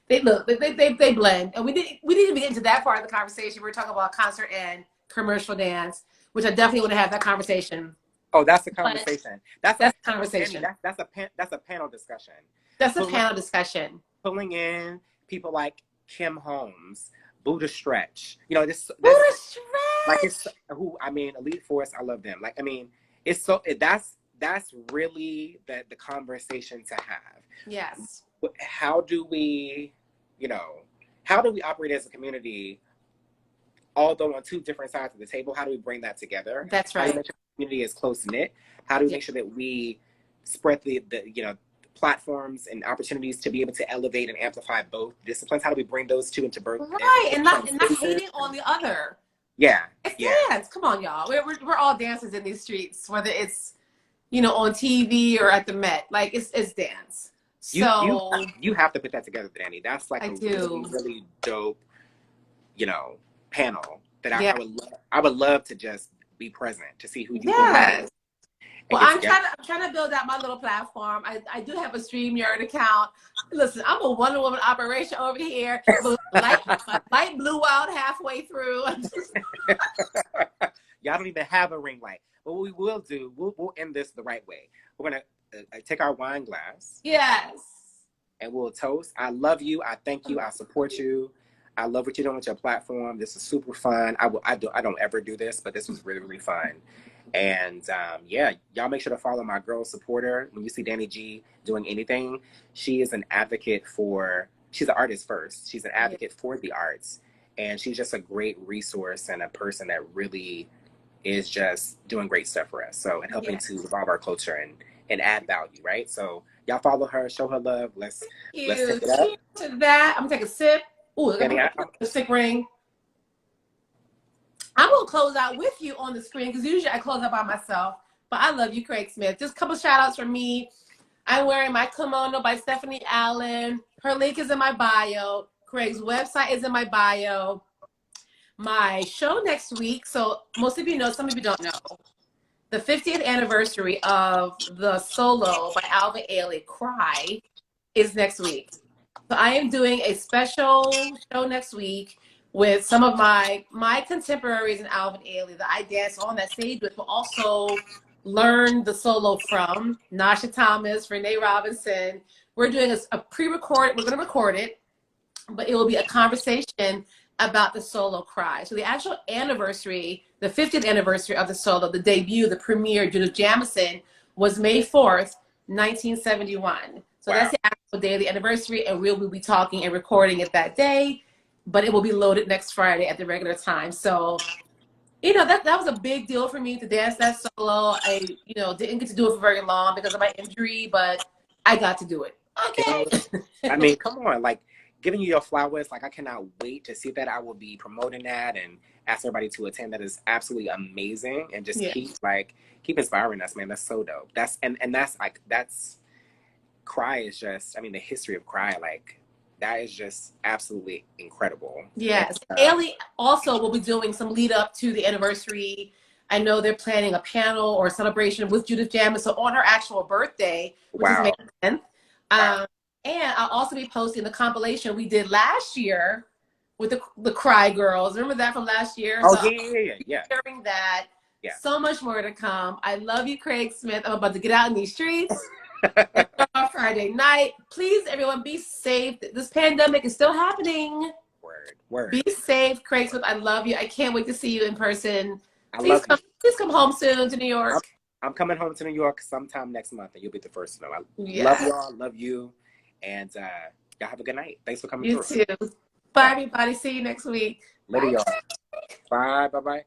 they blend. And we didn't even get into that part of the conversation. We were talking about concert and commercial dance, which I definitely want to have that conversation. Oh, that's the conversation. That's a conversation. That's a panel discussion. That's a panel discussion. Pulling in people like Kim Holmes, Buddha Stretch. You know, this Buddha Stretch. Like, it's who, I mean, Elite Force, I love them. Like, I mean, it's so, that's really the conversation to have. Yes. How do we, you know, how do we operate as a community, although on two different sides of the table? How do we bring that together? That's right. How do we make sure the community is close knit? How do we make sure that we spread the you know, platforms and opportunities to be able to elevate and amplify both disciplines? How do we bring those two into birth? Right, and not hating on the other. Yeah. It's dance. Come on, y'all. We're all dancers in these streets, whether it's, you know, on TV or at the Met. Like, it's dance. So you have to put that together, Danny. That's like really, really dope, you know, panel that I would love to just be present to see who you can. Well, I'm trying to build out my little platform. I do have a StreamYard account. Listen, I'm a Wonder Woman operation over here. Light blew out halfway through. Y'all don't even have a ring light. But what we will do, we'll end this the right way. We're gonna take our wine glass. Yes. And we'll toast. I love you. I thank you. I support you. I love what you're doing with your platform. This is super fun. I don't ever do this, but this was really, really fun. And yeah, y'all make sure to follow my girl, support her. When you see Danny G doing anything, she is an advocate she's an artist first. She's an advocate for the arts. And she's just a great resource and a person that really is just doing great stuff for us. So, and helping to evolve our culture and add value, right? So y'all follow her, show her love. Let's take it up. To that, I'm gonna take a sip. Ooh, a sick ring. I'm going to close out with you on the screen because usually I close out by myself. But I love you, Craig Smith. Just a couple shout outs from me. I'm wearing my kimono by Stephanie Allen. Her link is in my bio. Craig's website is in my bio. My show next week. So most of you know, some of you don't know. The 50th anniversary of the solo by Alvin Ailey, Cry, is next week. So I am doing a special show next week with some of my contemporaries in Alvin Ailey that I dance on that stage with, but also learn the solo from. Nasha Thomas, Renee Robinson. We're doing a pre-record. We're going to record it, but it will be a conversation about the solo Cry. So the actual anniversary, the 50th anniversary of the solo, the debut, the premiere, Judith Jamison, was May 4th, 1971. So that's the actual day of the anniversary, and we'll be talking and recording it that day. But it will be loaded next Friday at the regular time. So, you know, that was a big deal for me to dance that solo. I, you know, didn't get to do it for very long because of my injury, but I got to do it. Okay. I mean, come on, like, giving you your flowers, like, I cannot wait to see that. I will be promoting that and ask everybody to attend. That is absolutely amazing. And just keep inspiring us, man. That's so dope. That's Cry is just, I mean, the history of Cry, like, that is just absolutely incredible. Yes. Ailey also will be doing some lead up to the anniversary. I know they're planning a panel or a celebration with Judith Jamison on her actual birthday, which is May 10th. And I'll also be posting the compilation we did last year with the Cry Girls. Remember that from last year? Oh, so yeah. Sharing that Yeah. So much more to come. I love you, Craig Smith. I'm about to get out in these streets. Friday night. Please, everyone, be safe. This pandemic is still happening. Word. Be safe, Craig Smith. I love you. I can't wait to see you in person. Please come home soon to New York. I'm coming home to New York sometime next month, and you'll be the first to know. I love y'all. Love you. And y'all have a good night. Thanks for coming through. You too. Bye, everybody. See you next week. Later, y'all. Bye. Bye-bye.